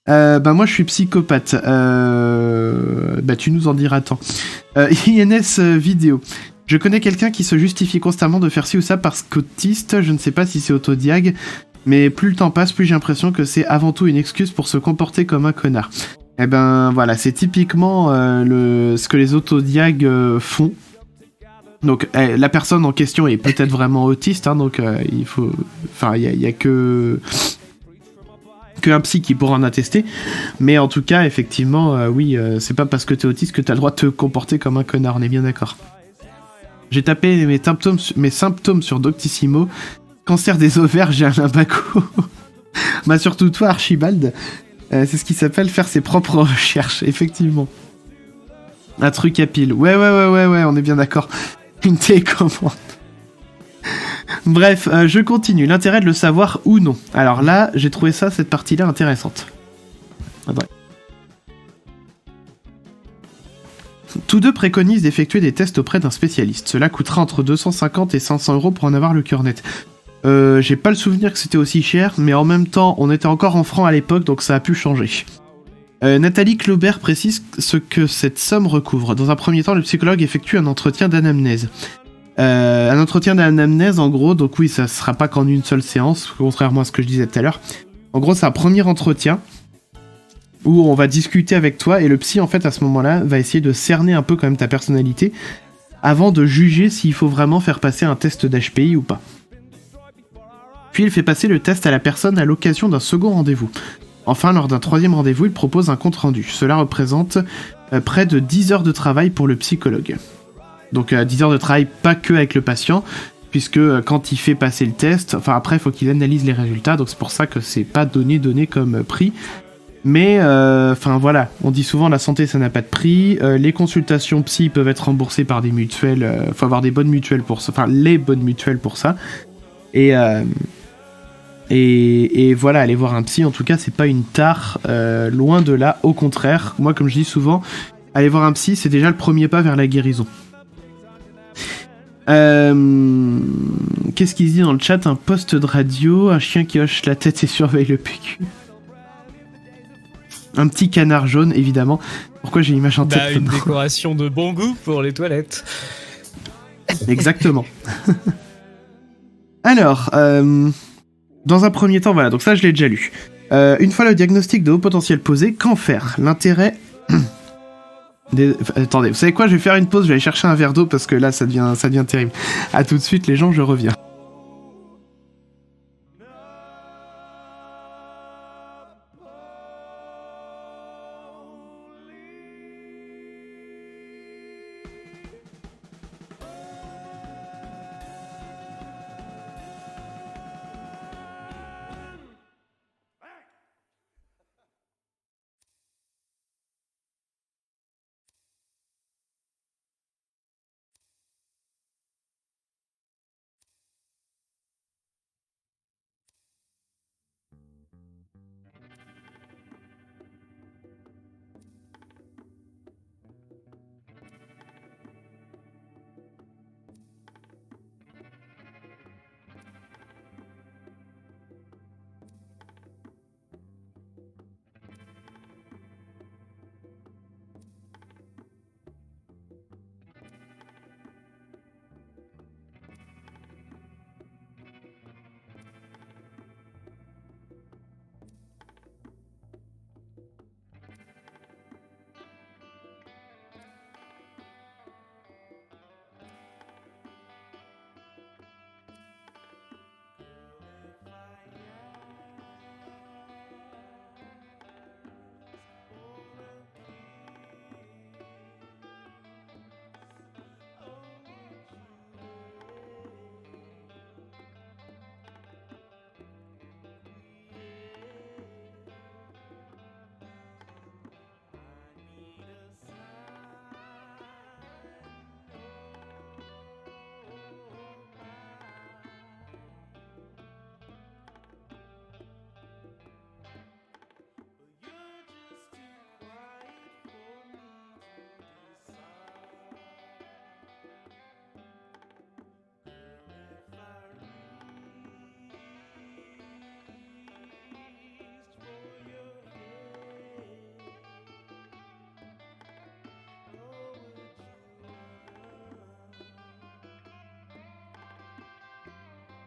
Bah moi je suis psychopathe. Bah tu nous en diras tant. INS vidéo. Je connais quelqu'un qui se justifie constamment de faire ci ou ça parce qu'autiste, je ne sais pas si c'est autodiag, mais plus le temps passe, plus j'ai l'impression que c'est avant tout une excuse pour se comporter comme un connard. Eh ben voilà, c'est typiquement ce que les autodiag font. Donc la personne en question est peut-être vraiment autiste, hein, donc il faut... Enfin, il y a que un psy qui pourra en attester, mais en tout cas, effectivement, oui, c'est pas parce que t'es autiste que t'as le droit de te comporter comme un connard, on est bien d'accord. J'ai tapé mes symptômes sur Doctissimo, cancer des ovaires, j'ai un lumbago. Bah surtout toi, Archibald, c'est ce qui s'appelle faire ses propres recherches, effectivement. Un truc à pile, ouais, on est bien d'accord. Une télécommande. Bref, je continue. L'intérêt de le savoir ou non. Alors là, j'ai trouvé cette partie-là intéressante. Ah, bref. Tous deux préconisent d'effectuer des tests auprès d'un spécialiste. Cela coûtera entre 250 et 500 € pour en avoir le cœur net. J'ai pas le souvenir que c'était aussi cher, mais en même temps, on était encore en francs à l'époque, donc ça a pu changer. Nathalie Claubert précise ce que cette somme recouvre. Dans un premier temps, le psychologue effectue un entretien d'anamnèse. Un entretien d'anamnèse, en gros, donc oui, ça sera pas qu'en une seule séance, contrairement à ce que je disais tout à l'heure. En gros, c'est un premier entretien où on va discuter avec toi et le psy, en fait, à ce moment-là, va essayer de cerner un peu quand même ta personnalité avant de juger s'il faut vraiment faire passer un test d'HPI ou pas. Puis il fait passer le test à la personne à l'occasion d'un second rendez-vous. Enfin, lors d'un troisième rendez-vous, il propose un compte-rendu. Cela représente près de 10 heures de travail pour le psychologue. Donc 10 heures de travail pas que avec le patient, puisque quand il fait passer le test, enfin après il faut qu'il analyse les résultats, donc c'est pour ça que c'est pas donné comme prix. Mais enfin voilà, on dit souvent la santé ça n'a pas de prix, les consultations psy peuvent être remboursées par des mutuelles, faut avoir des bonnes mutuelles pour ça, enfin les bonnes mutuelles pour ça. Et voilà, aller voir un psy en tout cas c'est pas une tare, loin de là, au contraire. Moi comme je dis souvent, aller voir un psy c'est déjà le premier pas vers la guérison. Qu'est-ce qu'il se dit dans le chat? Un poste de radio, un chien qui hoche la tête et surveille le PQ. Un petit canard jaune, évidemment. Pourquoi j'ai l'image en tête? Une décoration de bon goût pour les toilettes. Exactement. Alors, dans un premier temps, voilà, donc ça je l'ai déjà lu. Une fois le diagnostic de haut potentiel posé, qu'en faire? L'intérêt... Attendez, vous savez quoi? Je vais faire une pause, je vais aller chercher un verre d'eau parce que là, ça devient terrible. À tout de suite, les gens, je reviens.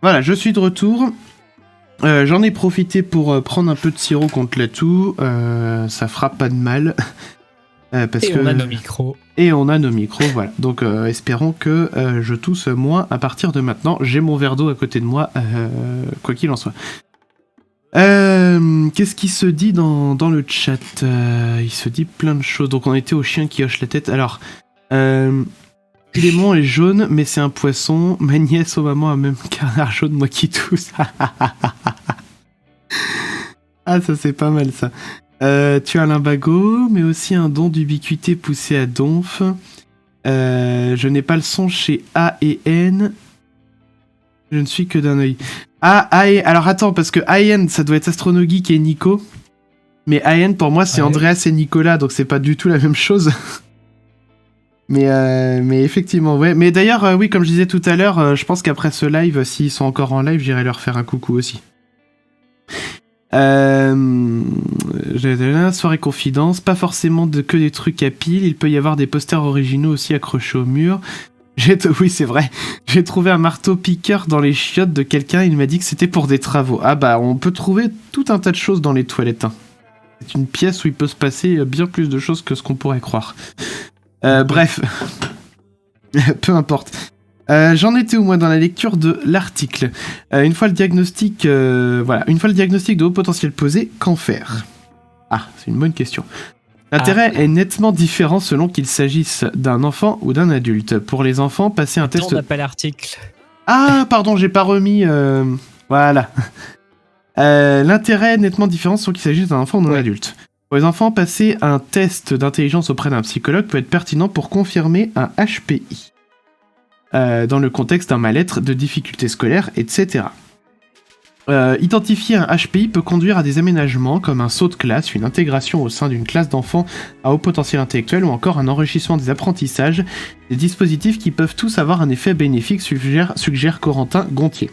Voilà, je suis de retour. J'en ai profité pour prendre un peu de sirop contre la toux. Ça fera pas de mal. On a nos micros. Et on a nos micros, voilà. Donc espérons que je tousse moins à partir de maintenant. J'ai mon verre d'eau à côté de moi, quoi qu'il en soit. Qu'est-ce qui se dit dans le chat? Il se dit plein de choses. Donc on était au chien qui hoche la tête. Alors... Clément est jaune, mais c'est un poisson. Ma nièce au maman a même canard jaune, moi qui tousse. Ah, ça c'est pas mal ça. Tu as l'imbago, mais aussi un don d'ubiquité poussé à donf. Je n'ai pas le son chez A et N. Je ne suis que d'un œil. Alors attends, parce que AN, ça doit être Astronogeek et Nico. Mais AN, pour moi, c'est Andreas et Nicolas, donc c'est pas du tout la même chose. Mais effectivement, ouais. Mais d'ailleurs, oui, comme je disais tout à l'heure, je pense qu'après ce live, s'ils sont encore en live, j'irai leur faire un coucou aussi. Soirée confidence, pas forcément que des trucs à pile, il peut y avoir des posters originaux aussi accrochés au mur. Oui, c'est vrai, j'ai trouvé un marteau piqueur dans les chiottes de quelqu'un, il m'a dit que c'était pour des travaux. Ah bah, on peut trouver tout un tas de choses dans les toilettes. Hein. C'est une pièce où il peut se passer bien plus de choses que ce qu'on pourrait croire. Bref, peu importe. J'en étais au moins dans la lecture de l'article. Une fois le diagnostic de haut potentiel posé, qu'en faire? Ah, c'est une bonne question. L'intérêt est nettement différent selon qu'il s'agisse d'un enfant ou d'un adulte. Pour les enfants, passer un test... On n'a pas l'article. Ah, pardon, j'ai pas remis... Voilà. L'intérêt est nettement différent selon qu'il s'agisse d'un enfant ou d'un adulte. Pour les enfants, passer un test d'intelligence auprès d'un psychologue peut être pertinent pour confirmer un HPI. Dans le contexte d'un mal-être, de difficultés scolaires, etc. Identifier un HPI peut conduire à des aménagements comme un saut de classe, une intégration au sein d'une classe d'enfants à haut potentiel intellectuel ou encore un enrichissement des apprentissages, des dispositifs qui peuvent tous avoir un effet bénéfique, suggère Corentin Gontier.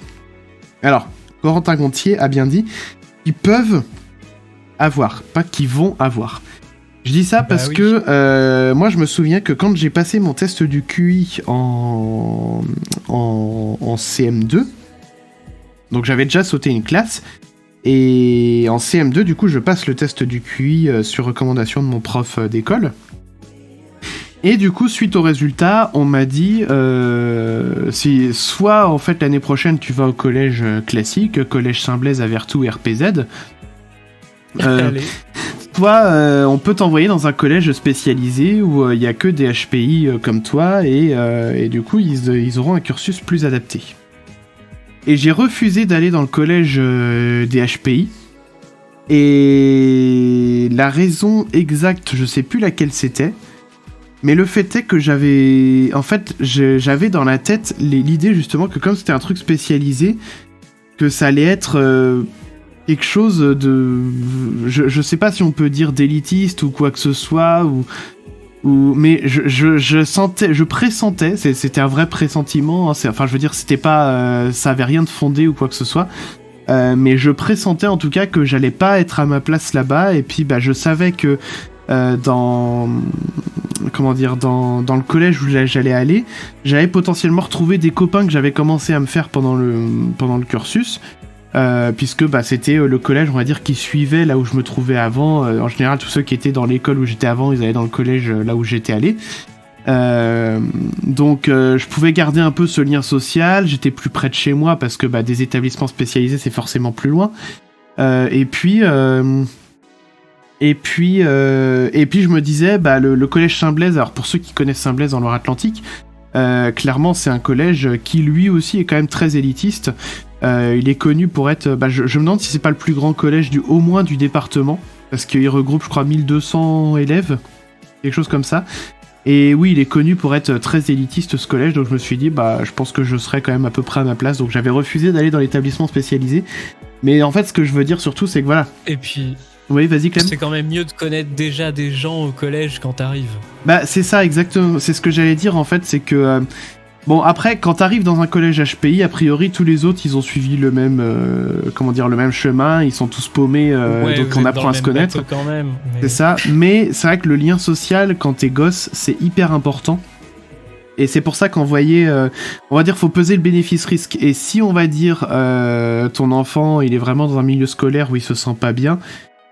Alors, Corentin Gontier a bien dit qu'ils peuvent avoir, pas qu'ils vont avoir. Je dis ça parce que moi je me souviens que quand j'ai passé mon test du QI en CM2, donc j'avais déjà sauté une classe, Et en CM2, du coup, je passe le test du QI sur recommandation de mon prof d'école. Et du coup, suite au résultat, on m'a dit si soit en fait l'année prochaine tu vas au collège classique, collège Saint-Blaise à Vertou RPZ, soit on peut t'envoyer dans un collège spécialisé où il y a que des HPI comme toi et du coup ils auront un cursus plus adapté. Et j'ai refusé d'aller dans le collège des HPI. Et la raison exacte, je sais plus laquelle c'était. Mais le fait est que j'avais dans la tête l'idée justement que comme c'était un truc spécialisé, que ça allait être quelque chose de... Je sais pas si on peut dire d'élitiste ou quoi que ce soit, mais je pressentais, c'était un vrai pressentiment, hein, enfin je veux dire c'était pas... ça avait rien de fondé ou quoi que ce soit, mais je pressentais en tout cas que j'allais pas être à ma place là-bas, et puis je savais que dans le collège où j'allais aller, j'allais potentiellement retrouver des copains que j'avais commencé à me faire pendant le cursus, puisque c'était le collège, on va dire, qui suivait là où je me trouvais avant. En général, tous ceux qui étaient dans l'école où j'étais avant, ils allaient dans le collège là où j'étais allé. Donc je pouvais garder un peu ce lien social, j'étais plus près de chez moi parce que des établissements spécialisés c'est forcément plus loin. Et puis je me disais, le collège Saint-Blaise, alors pour ceux qui connaissent Saint-Blaise en Loire-Atlantique, clairement c'est un collège qui lui aussi est quand même très élitiste. Il est connu pour être, je me demande si c'est pas le plus grand collège au moins du département, parce qu'il regroupe je crois 1200 élèves, quelque chose comme ça. Et oui, il est connu pour être très élitiste ce collège, donc je me suis dit, je pense que je serais quand même à peu près à ma place, donc j'avais refusé d'aller dans l'établissement spécialisé. Mais en fait, ce que je veux dire surtout, c'est que voilà. Et puis... Oui, vas-y, Clem. C'est quand même mieux de connaître déjà des gens au collège quand t'arrives. C'est ça, exactement. C'est ce que j'allais dire, en fait, c'est que... Bon, après, quand t'arrives dans un collège HPI, a priori, tous les autres, ils ont suivi le même... le même chemin, ils sont tous paumés, donc on apprend à se connaître. Quand même, mais... C'est ça, mais c'est vrai que le lien social, quand t'es gosse, c'est hyper important. Et c'est pour ça on va dire, faut peser le bénéfice-risque. Et si on va dire, ton enfant, il est vraiment dans un milieu scolaire où il se sent pas bien,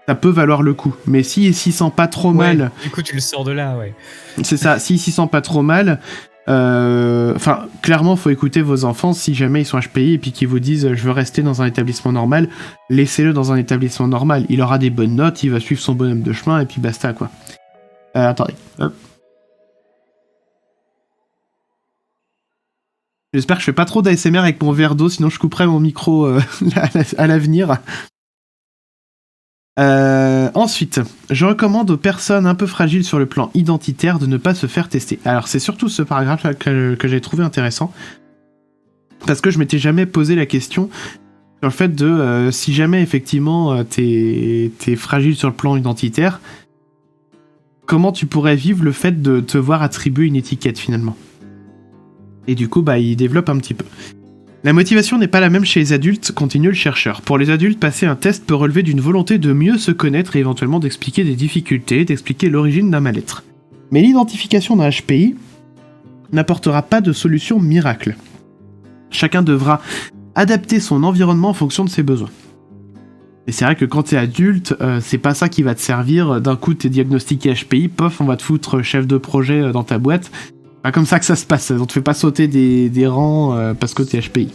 ça peut valoir le coup. Mais s'il s'y sent pas trop mal... Du coup, tu le sors de là, ouais. C'est ça, s'il s'y sent pas trop mal... clairement, faut écouter vos enfants. Si jamais ils sont HPI et puis qu'ils vous disent je veux rester dans un établissement normal, laissez-le dans un établissement normal. Il aura des bonnes notes, il va suivre son bonhomme de chemin et puis basta, quoi. Attendez. Hop. J'espère que je fais pas trop d'ASMR avec mon verre d'eau, sinon je couperai mon micro à l'avenir. Ensuite, je recommande aux personnes un peu fragiles sur le plan identitaire de ne pas se faire tester. Alors c'est surtout ce paragraphe là que j'ai trouvé intéressant, parce que je m'étais jamais posé la question sur le fait de si jamais effectivement t'es fragile sur le plan identitaire, comment tu pourrais vivre le fait de te voir attribuer une étiquette finalement. Et du coup il développe un petit peu. La motivation n'est pas la même chez les adultes, continue le chercheur. Pour les adultes, passer un test peut relever d'une volonté de mieux se connaître et éventuellement d'expliquer des difficultés, d'expliquer l'origine d'un mal-être. Mais l'identification d'un HPI n'apportera pas de solution miracle. Chacun devra adapter son environnement en fonction de ses besoins. Et c'est vrai que quand t'es adulte, c'est pas ça qui va te servir. D'un coup, t'es diagnostiqué HPI, pof, on va te foutre chef de projet dans ta boîte. Pas comme ça que ça se passe, on te fait pas sauter des rangs parce que t'es HPI.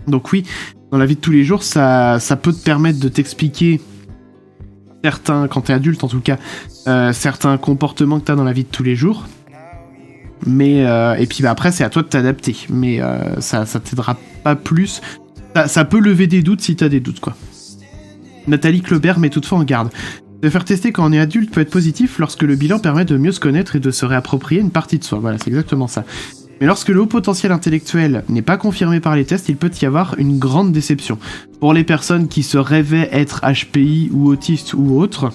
Donc oui, dans la vie de tous les jours, ça peut te permettre de t'expliquer certains, quand t'es adulte en tout cas, certains comportements que t'as dans la vie de tous les jours. Mais et puis après c'est à toi de t'adapter, mais ça t'aidera pas plus. Ça peut lever des doutes si t'as des doutes, quoi. Nathalie Claubert met toutefois en garde. Se faire tester quand on est adulte peut être positif lorsque le bilan permet de mieux se connaître et de se réapproprier une partie de soi. Voilà, c'est exactement ça. Mais lorsque le haut potentiel intellectuel n'est pas confirmé par les tests, il peut y avoir une grande déception. Pour les personnes qui se rêvaient être HPI ou autistes ou autres,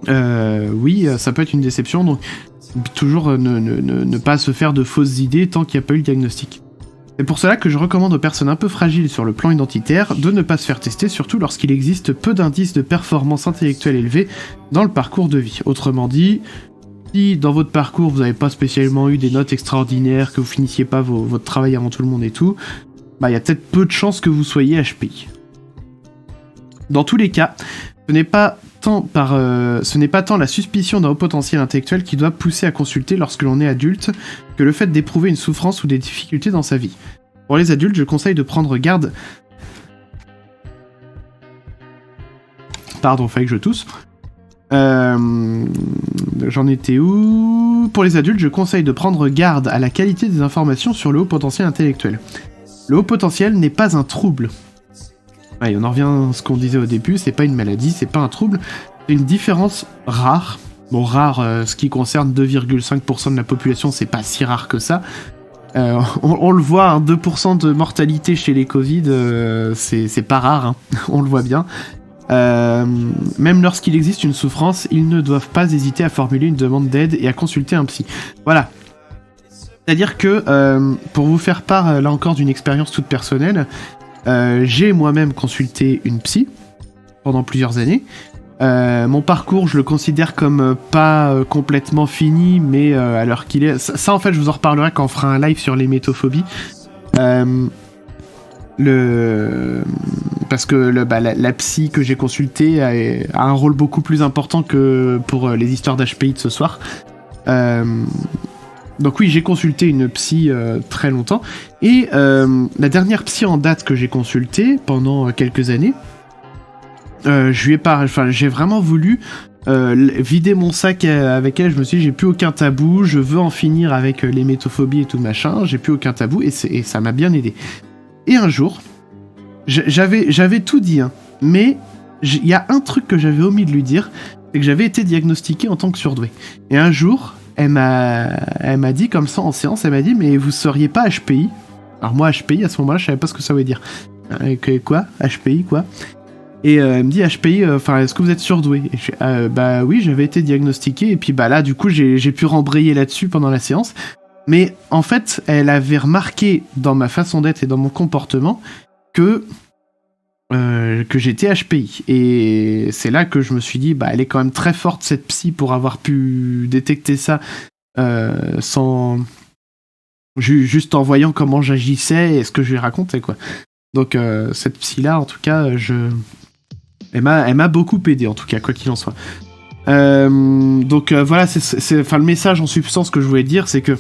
oui, ça peut être une déception. Donc, toujours ne pas se faire de fausses idées tant qu'il n'y a pas eu le diagnostic. C'est pour cela que je recommande aux personnes un peu fragiles sur le plan identitaire de ne pas se faire tester, surtout lorsqu'il existe peu d'indices de performance intellectuelle élevés dans le parcours de vie. Autrement dit, si dans votre parcours vous n'avez pas spécialement eu des notes extraordinaires, que vous finissiez pas votre travail avant tout le monde et tout, il y a peut-être peu de chances que vous soyez HPI. Dans tous les cas, ce n'est pas tant la suspicion d'un haut potentiel intellectuel qui doit pousser à consulter lorsque l'on est adulte que le fait d'éprouver une souffrance ou des difficultés dans sa vie. Pour les adultes, je conseille de prendre garde... Pardon, fallait que je tousse. J'en étais où? Pour les adultes, je conseille de prendre garde à la qualité des informations sur le haut potentiel intellectuel. Le haut potentiel n'est pas un trouble. Ouais, on en revient à ce qu'on disait au début, c'est pas une maladie, c'est pas un trouble, c'est une différence rare. Bon, rare, ce qui concerne 2,5% de la population, c'est pas si rare que ça. On le voit, hein, 2% de mortalité chez les Covid, c'est pas rare, hein, on le voit bien. Même lorsqu'il existe une souffrance, ils ne doivent pas hésiter à formuler une demande d'aide et à consulter un psy. Voilà. C'est-à-dire que, pour vous faire part, là encore, d'une expérience toute personnelle, j'ai moi-même consulté une psy pendant plusieurs années. Mon parcours, je le considère comme pas complètement fini, mais à l'heure qu'il est... Ça, en fait, je vous en reparlerai quand on fera un live sur l'hémétophobie. Parce que la psy que j'ai consultée a un rôle beaucoup plus important que pour les histoires d'HPI de ce soir. Donc oui, j'ai consulté une psy très longtemps. Et la dernière psy en date que j'ai consultée pendant quelques années, j'ai vraiment voulu vider mon sac avec elle. Je me suis dit, j'ai plus aucun tabou, je veux en finir avec l'hémétophobie et tout machin, j'ai plus aucun tabou, et ça m'a bien aidé. Et un jour, j'avais tout dit, hein, mais il y a un truc que j'avais omis de lui dire, c'est que j'avais été diagnostiqué en tant que surdoué. Et un jour, elle m'a dit comme ça en séance, elle m'a dit, mais vous seriez pas HPI? Alors moi, HPI, à ce moment-là, je savais pas ce que ça voulait dire. Quoi? HPI, quoi? Et elle me dit, HPI, est-ce que vous êtes surdoué? Et bah oui, j'avais été diagnostiqué, et puis bah là, du coup, j'ai pu rembrayer là-dessus pendant la séance. Mais en fait, elle avait remarqué dans ma façon d'être et dans mon comportement que j'étais HPI. Et c'est là que je me suis dit, bah elle est quand même très forte cette psy pour avoir pu détecter ça sans... juste en voyant comment j'agissais et ce que je lui racontais, quoi. Donc cette psy-là, en tout cas, elle m'a beaucoup aidé, en tout cas, quoi qu'il en soit. Voilà, le message en substance que je voulais dire, c'est que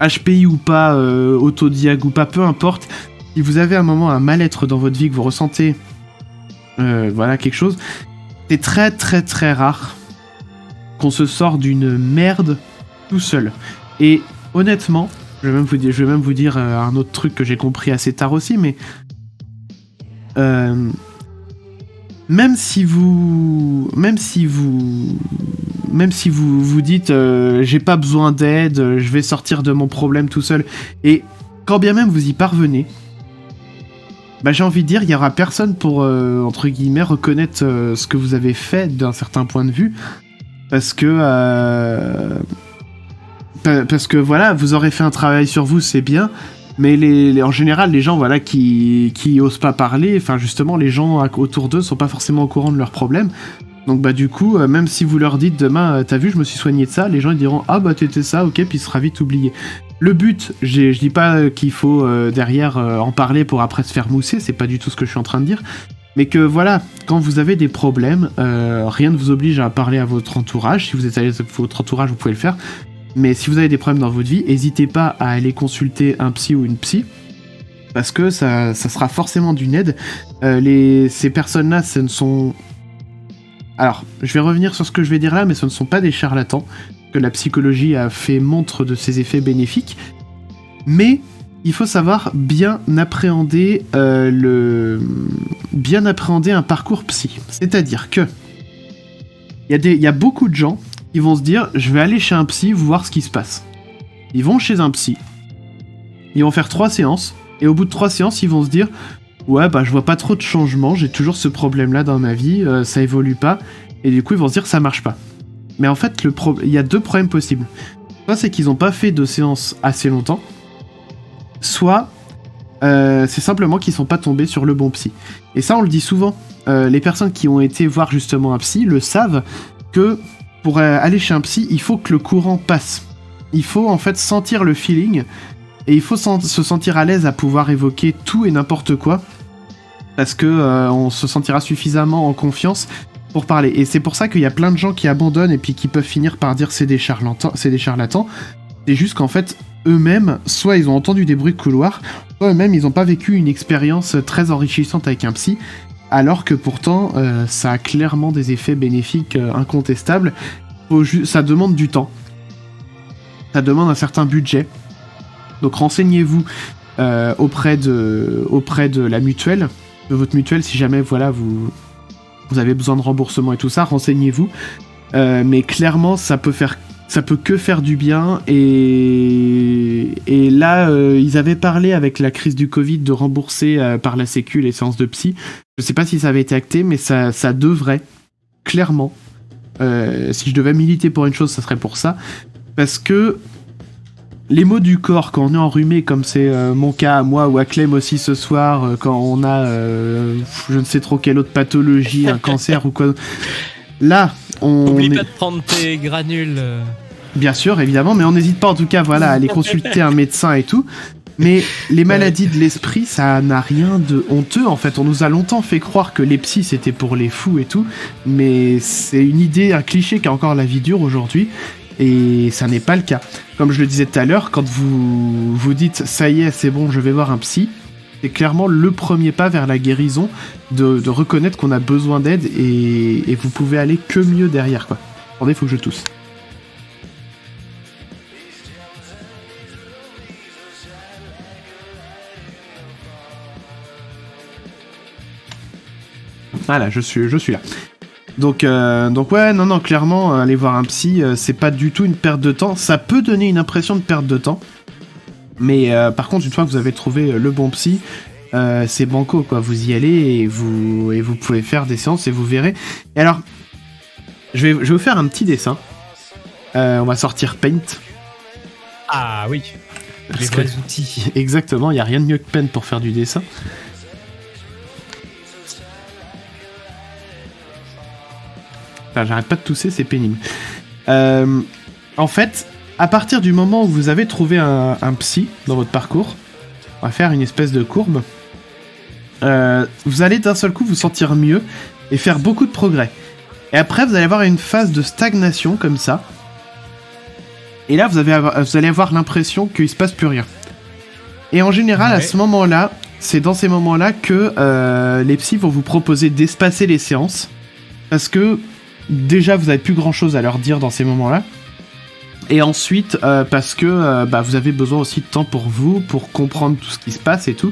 HPI ou pas, autodiag ou pas, peu importe, si vous avez un moment un mal-être dans votre vie, que vous ressentez quelque chose, c'est très très très rare qu'on se sort d'une merde tout seul. Et honnêtement, je vais même vous dire un autre truc que j'ai compris assez tard aussi, mais même si vous dites j'ai pas besoin d'aide, je vais sortir de mon problème tout seul, et quand bien même vous y parvenez, bah j'ai envie de dire, il y aura personne pour entre guillemets reconnaître ce que vous avez fait d'un certain point de vue, parce que voilà, vous aurez fait un travail sur vous, c'est bien. Mais en général, les gens qui osent pas parler, enfin justement, les gens autour d'eux sont pas forcément au courant de leurs problèmes. Donc bah du coup, même si vous leur dites demain, t'as vu, je me suis soigné de ça, les gens ils diront ah bah t'étais ça, ok, puis il sera vite oublié. Le but, je dis pas qu'il faut derrière en parler pour après se faire mousser, c'est pas du tout ce que je suis en train de dire. Mais que voilà, quand vous avez des problèmes, rien ne vous oblige à parler à votre entourage. Si vous êtes avec votre entourage, vous pouvez le faire. Mais si vous avez des problèmes dans votre vie, n'hésitez pas à aller consulter un psy ou une psy, parce que ça sera forcément d'une aide. Ces personnes-là, ce ne sont... Alors, je vais revenir sur ce que je vais dire là, mais ce ne sont pas des charlatans, que la psychologie a fait montre de ses effets bénéfiques. Mais il faut savoir bien appréhender un parcours psy. C'est-à-dire que il y a beaucoup de gens qui vont se dire, je vais aller chez un psy, voir ce qui se passe. Ils vont chez un psy, ils vont faire 3 séances, et au bout de 3 séances, ils vont se dire, ouais, bah je vois pas trop de changement, j'ai toujours ce problème-là dans ma vie, ça évolue pas, et du coup, ils vont se dire, ça marche pas. Mais en fait, il y a 2 problèmes possibles. Soit c'est qu'ils ont pas fait de séance assez longtemps, soit c'est simplement qu'ils sont pas tombés sur le bon psy. Et ça, on le dit souvent. Les personnes qui ont été voir justement un psy le savent que pour aller chez un psy, il faut que le courant passe. Il faut en fait sentir le feeling, et il faut se sentir à l'aise à pouvoir évoquer tout et n'importe quoi parce que on se sentira suffisamment en confiance pour parler. Et c'est pour ça qu'il y a plein de gens qui abandonnent et puis qui peuvent finir par dire c'est des charlatans. C'est juste qu'en fait, eux-mêmes, soit ils ont entendu des bruits de couloir, soit eux-mêmes ils n'ont pas vécu une expérience très enrichissante avec un psy, alors que pourtant ça a clairement des effets bénéfiques incontestables. Ça demande du temps, ça demande un certain budget, donc renseignez-vous auprès de la mutuelle, de votre mutuelle, si jamais voilà vous avez besoin de remboursement et tout ça, renseignez-vous, mais clairement ça peut que faire du bien. Et là ils avaient parlé avec la crise du Covid de rembourser par la sécu les séances de psy. Je sais pas si ça avait été acté, mais ça devrait clairement, si je devais militer pour une chose, ça serait pour ça, parce que les maux du corps, quand on est enrhumé, comme c'est mon cas à moi ou à Clem aussi ce soir, quand on a je ne sais trop quelle autre pathologie, un cancer ou quoi, là on N'oublie pas de prendre tes granules. Bien sûr, évidemment, mais on n'hésite pas en tout cas à aller consulter un médecin et tout. Mais les maladies de l'esprit, ça n'a rien de honteux. En fait, on nous a longtemps fait croire que les psys c'était pour les fous et tout, mais c'est une idée, un cliché qui a encore la vie dure aujourd'hui. Et ça n'est pas le cas. Comme je le disais tout à l'heure, quand vous vous dites ça y est, c'est bon, je vais voir un psy, c'est clairement le premier pas vers la guérison, de reconnaître qu'on a besoin d'aide, et vous pouvez aller que mieux derrière, quoi. Attendez, faut que je tousse. Voilà, je suis là. Donc ouais, non, clairement, aller voir un psy, c'est pas du tout une perte de temps. Ça peut donner une impression de perte de temps, mais par contre, une fois que vous avez trouvé le bon psy, c'est banco, quoi. Vous y allez et vous pouvez faire des séances et vous verrez. Et alors, je vais vous faire un petit dessin. On va sortir Paint. Ah oui, les vrais outils. Exactement, il n'y a rien de mieux que Paint pour faire du dessin. J'arrête pas de tousser, c'est pénible. En fait, à partir du moment où vous avez trouvé un psy dans votre parcours, on va faire une espèce de courbe, vous allez d'un seul coup vous sentir mieux et faire beaucoup de progrès. Et après, vous allez avoir une phase de stagnation comme ça. Et là, vous allez avoir l'impression qu'il se passe plus rien. Et en général, à ce moment-là, c'est dans ces moments-là que les psys vont vous proposer d'espacer les séances, parce que déjà, vous n'avez plus grand-chose à leur dire dans ces moments-là. Et ensuite, parce que vous avez besoin aussi de temps pour vous, pour comprendre tout ce qui se passe et tout.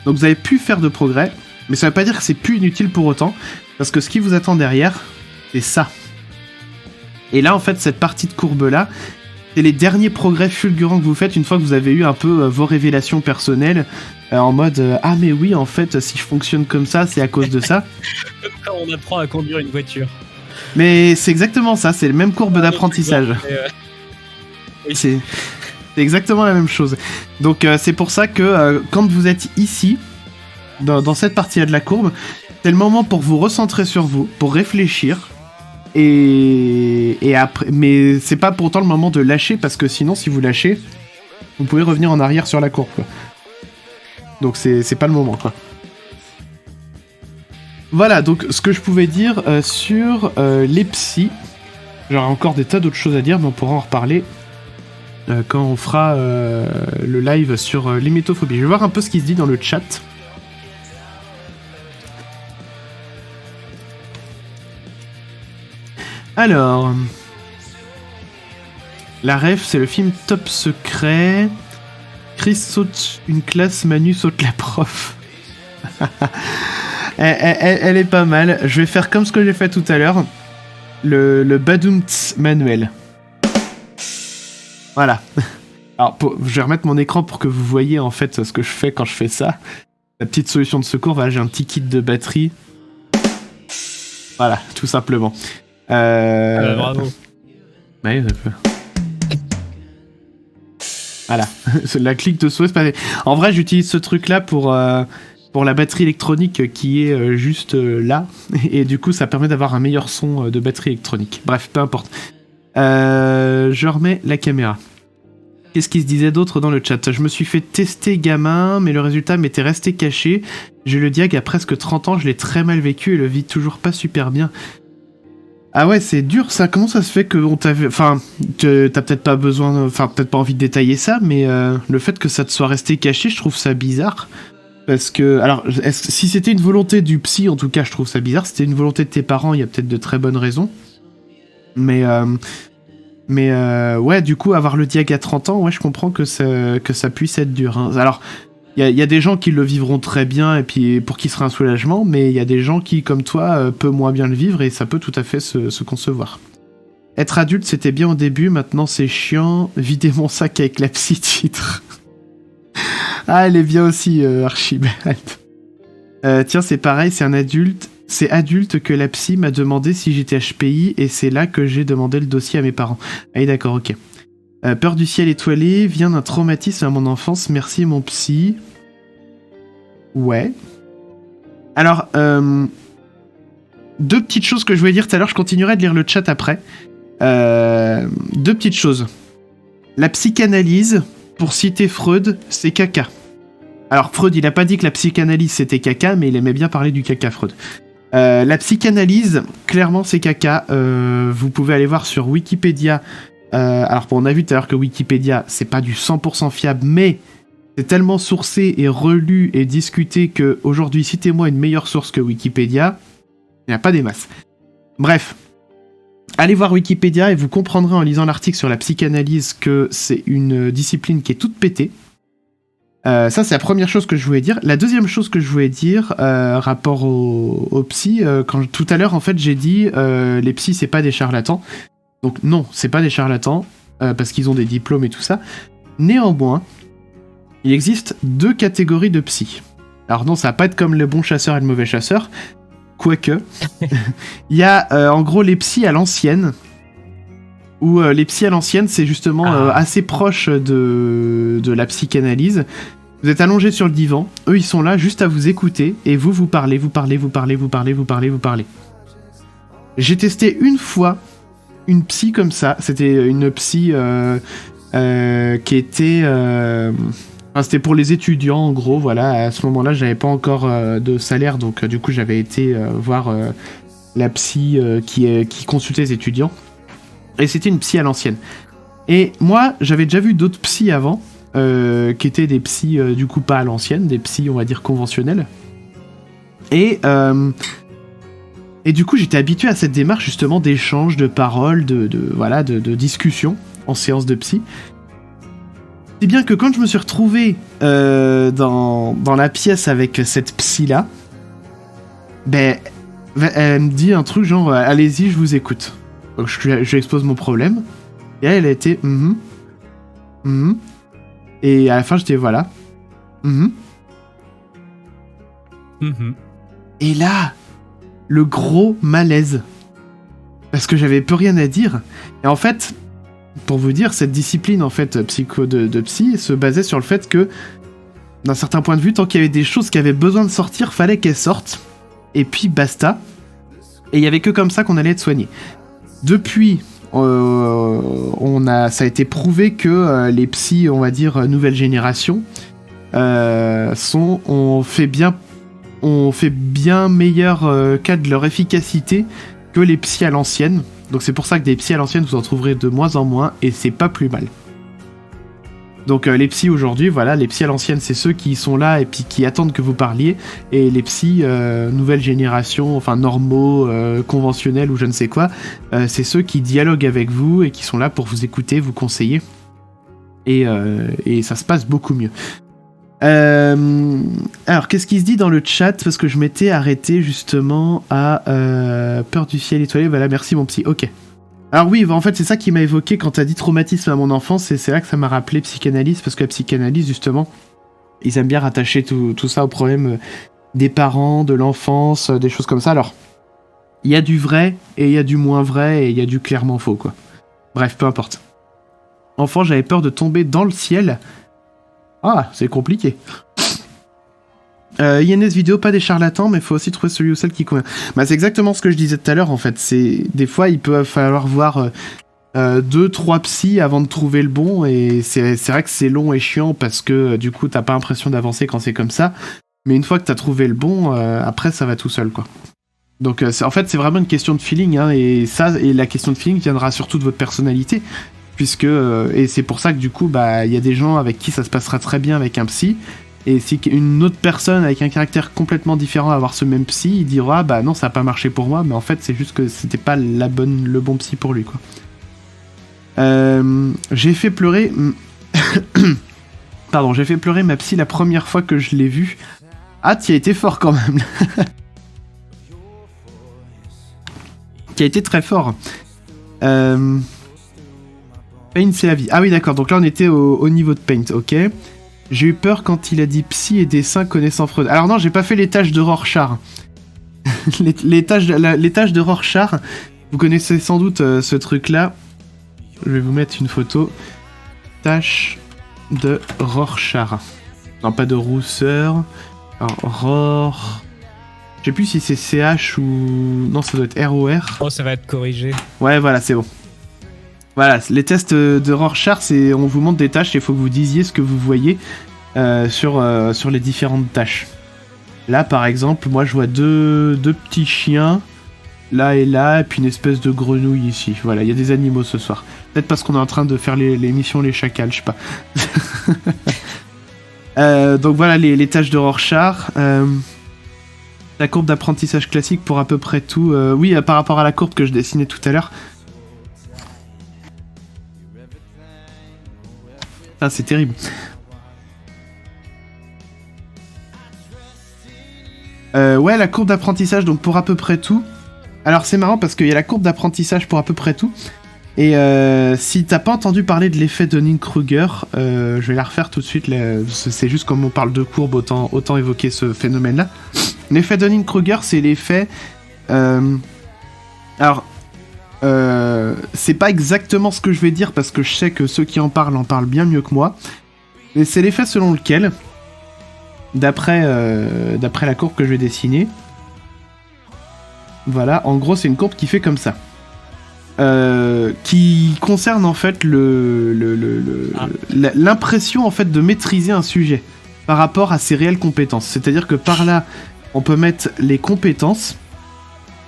Donc vous avez pu faire de progrès, mais ça ne veut pas dire que c'est plus inutile pour autant, parce que ce qui vous attend derrière, c'est ça. Et là, en fait, cette partie de courbe-là, c'est les derniers progrès fulgurants que vous faites une fois que vous avez eu un peu vos révélations personnelles, en mode ah mais oui, en fait, si je fonctionne comme ça, c'est à cause de ça. Comme quand on apprend à conduire une voiture. Mais c'est exactement ça, c'est la même courbe d'apprentissage. Oui. C'est exactement la même chose. Donc c'est pour ça que quand vous êtes ici, dans cette partie-là de la courbe, c'est le moment pour vous recentrer sur vous, pour réfléchir. Et après, mais c'est pas pourtant le moment de lâcher, parce que sinon, si vous lâchez, vous pouvez revenir en arrière sur la courbe, quoi. Donc c'est pas le moment, quoi. Voilà, donc ce que je pouvais dire sur les psys. J'aurai encore des tas d'autres choses à dire, mais on pourra en reparler quand on fera le live sur l'hémétophobie. Je vais voir un peu ce qui se dit dans le chat. Alors, la ref, c'est le film Top Secret. Chris saute une classe, Manu saute la prof. elle est pas mal. Je vais faire comme ce que j'ai fait tout à l'heure. Le Badumts manuel. Voilà. Alors, je vais remettre mon écran pour que vous voyez en fait ce que je fais quand je fais ça. La petite solution de secours, voilà, j'ai un petit kit de batterie. Voilà, tout simplement. Bravo. Ouais, voilà. La clique de souhait, c'est pas... En vrai, j'utilise ce truc-là pour la batterie électronique qui est juste là. Et du coup, ça permet d'avoir un meilleur son de batterie électronique. Bref, peu importe. Je remets la caméra. Qu'est-ce qui se disait d'autre dans le chat? Je me suis fait tester gamin, mais le résultat m'était resté caché. J'ai le diag à presque 30 ans, je l'ai très mal vécu et le vis toujours pas super bien. Ah ouais, c'est dur ça. Comment ça se fait que on t'avait... Enfin, t'as peut-être pas besoin... Enfin, peut-être pas envie de détailler ça, mais le fait que ça te soit resté caché, je trouve ça bizarre. Parce que... Alors, si c'était une volonté du psy, en tout cas, je trouve ça bizarre. Si c'était une volonté de tes parents, il y a peut-être de très bonnes raisons. Mais ouais, du coup, avoir le diag à 30 ans, ouais, je comprends que ça puisse être dur. Hein. Alors, il y a des gens qui le vivront très bien et puis pour qui ce sera un soulagement, mais il y a des gens qui, comme toi, peuvent moins bien le vivre et ça peut tout à fait se concevoir. Être adulte, c'était bien au début, maintenant c'est chiant. Vider mon sac avec la psy titre. Ah, elle est bien aussi, Archibald. Tiens, c'est pareil, c'est adulte que la psy m'a demandé si j'étais HPI et c'est là que j'ai demandé le dossier à mes parents. Ah oui, d'accord, ok. Peur du ciel étoilé vient d'un traumatisme à mon enfance, merci mon psy. Ouais. Alors, deux petites choses que je voulais dire tout à l'heure, je continuerai de lire le chat après. Deux petites choses. La psychanalyse, pour citer Freud, c'est caca. Alors Freud, il a pas dit que la psychanalyse c'était caca, mais il aimait bien parler du caca, Freud. La psychanalyse, clairement c'est caca. Vous pouvez aller voir sur Wikipédia. Alors on a vu tout à l'heure que Wikipédia c'est pas du 100% fiable, mais c'est tellement sourcé et relu et discuté que aujourd'hui, citez-moi une meilleure source que Wikipédia, il n'y a pas des masses. Bref, allez voir Wikipédia et vous comprendrez en lisant l'article sur la psychanalyse que c'est une discipline qui est toute pétée. Ça c'est la première chose que je voulais dire. La deuxième chose que je voulais dire, rapport au psy, quand tout à l'heure en fait j'ai dit les psys c'est pas des charlatans. Donc non, c'est pas des charlatans, parce qu'ils ont des diplômes et tout ça. Néanmoins, il existe deux catégories de psy. Alors non, ça va pas être comme le bon chasseur et le mauvais chasseur, quoique. Il y a en gros les psys à l'ancienne, où les psys à l'ancienne, c'est justement assez proche de la psychanalyse. Vous êtes allongé sur le divan, eux ils sont là juste à vous écouter, et vous parlez. J'ai testé une fois une psy comme ça, c'était une psy qui était... Enfin, c'était pour les étudiants en gros, voilà, à ce moment-là j'avais pas encore de salaire, donc du coup j'avais été voir la psy qui consultait les étudiants, et c'était une psy à l'ancienne. Et moi j'avais déjà vu d'autres psys avant, qui étaient des psys du coup pas à l'ancienne, des psys on va dire conventionnels, et du coup j'étais habitué à cette démarche justement d'échange, de paroles, de discussion en séance de psy. C'est bien que quand je me suis retrouvé dans la pièce avec cette psy-là, ben, elle me dit un truc genre « Allez-y, je vous écoute ». Donc je lui expose mon problème, et elle a été et à la fin j'étais voilà Et là, le gros malaise, parce que j'avais plus rien à dire. Et en fait, pour vous dire, cette discipline en fait de psy se basait sur le fait que, d'un certain point de vue, tant qu'il y avait des choses qui avaient besoin de sortir, fallait qu'elles sortent, et puis basta. Et il y avait que comme ça qu'on allait être soigné. Depuis, ça a été prouvé que les psys, on va dire nouvelle génération, ont fait bien meilleur cas de leur efficacité que les psys à l'ancienne. Donc c'est pour ça que des psys à l'ancienne, vous en trouverez de moins en moins, et c'est pas plus mal. Donc les psys aujourd'hui, voilà, les psys à l'ancienne, c'est ceux qui sont là et puis qui attendent que vous parliez, et les psys nouvelle génération, enfin normaux, conventionnels ou je ne sais quoi, c'est ceux qui dialoguent avec vous et qui sont là pour vous écouter, vous conseiller, et ça se passe beaucoup mieux. Alors, qu'est-ce qui se dit dans le chat? Parce que je m'étais arrêté justement à peur du ciel étoilé. Voilà, merci mon psy. Ok. Alors oui, en fait, c'est ça qui m'a évoqué quand t'as dit traumatisme à mon enfance, et c'est là que ça m'a rappelé psychanalyse, parce que la psychanalyse, justement, ils aiment bien rattacher tout ça au problème des parents, de l'enfance, des choses comme ça. Alors, il y a du vrai, et il y a du moins vrai, et il y a du clairement faux, quoi. Bref, peu importe. Enfant, j'avais peur de tomber dans le ciel. Ah, c'est compliqué. INS vidéo, pas des charlatans, mais il faut aussi trouver celui ou celle qui convient. Bah, c'est exactement ce que je disais tout à l'heure, en fait. C'est des fois, il peut falloir voir 2-3 psys avant de trouver le bon, et c'est vrai que c'est long et chiant parce que du coup t'as pas l'impression d'avancer quand c'est comme ça, mais une fois que t'as trouvé le bon, après ça va tout seul quoi. Donc en fait c'est vraiment une question de feeling, hein, et la question de feeling viendra surtout de votre personnalité, puisque et c'est pour ça que du coup bah il y a des gens avec qui ça se passera très bien avec un psy, et si une autre personne avec un caractère complètement différent va avoir ce même psy, il dira bah non ça a pas marché pour moi, mais en fait c'est juste que c'était pas le bon psy pour lui quoi. J'ai fait pleurer pardon, j'ai fait pleurer ma psy la première fois que je l'ai vue. Ah, t'y as été fort quand même. Qui a été très fort. Paint, c'est la vie. Ah oui, d'accord, donc là on était au niveau de Paint, ok. J'ai eu peur quand il a dit psy et dessin connaissant Freud. Alors non, j'ai pas fait les tâches de Rorschach. les tâches de Rorschach, vous connaissez sans doute ce truc-là. Je vais vous mettre une photo. Tâche de Rorschach. Non, pas de rousseur. Alors, je sais plus si c'est CH ou... Non, ça doit être ROR. Oh, ça va être corrigé. Ouais, voilà, c'est bon. Voilà, les tests de Rorschach, c'est... On vous montre des tâches et il faut que vous disiez ce que vous voyez sur les différentes tâches. Là, par exemple, moi, je vois deux petits chiens... Là et là, et puis une espèce de grenouille ici. Voilà, il y a des animaux ce soir. Peut-être parce qu'on est en train de faire l'émission Les Chacals, je sais pas. Donc voilà les tâches de Rorschach. La courbe d'apprentissage classique pour à peu près tout. Oui, par rapport à la courbe que je dessinais tout à l'heure. Ah, c'est terrible. Ouais, la courbe d'apprentissage, donc pour à peu près tout. Alors c'est marrant parce qu'il y a la courbe d'apprentissage pour à peu près tout. Et si t'as pas entendu parler de l'effet Dunning-Kruger, je vais la refaire tout de suite. C'est juste comme on parle de courbe, autant évoquer ce phénomène-là. L'effet Dunning-Kruger, c'est l'effet... c'est pas exactement ce que je vais dire parce que je sais que ceux qui en parlent bien mieux que moi. Mais c'est l'effet selon lequel, d'après la courbe que je vais dessiner... Voilà, en gros, c'est une courbe qui fait comme ça. Qui concerne en fait l'impression en fait de maîtriser un sujet par rapport à ses réelles compétences. C'est-à-dire que par là, on peut mettre les compétences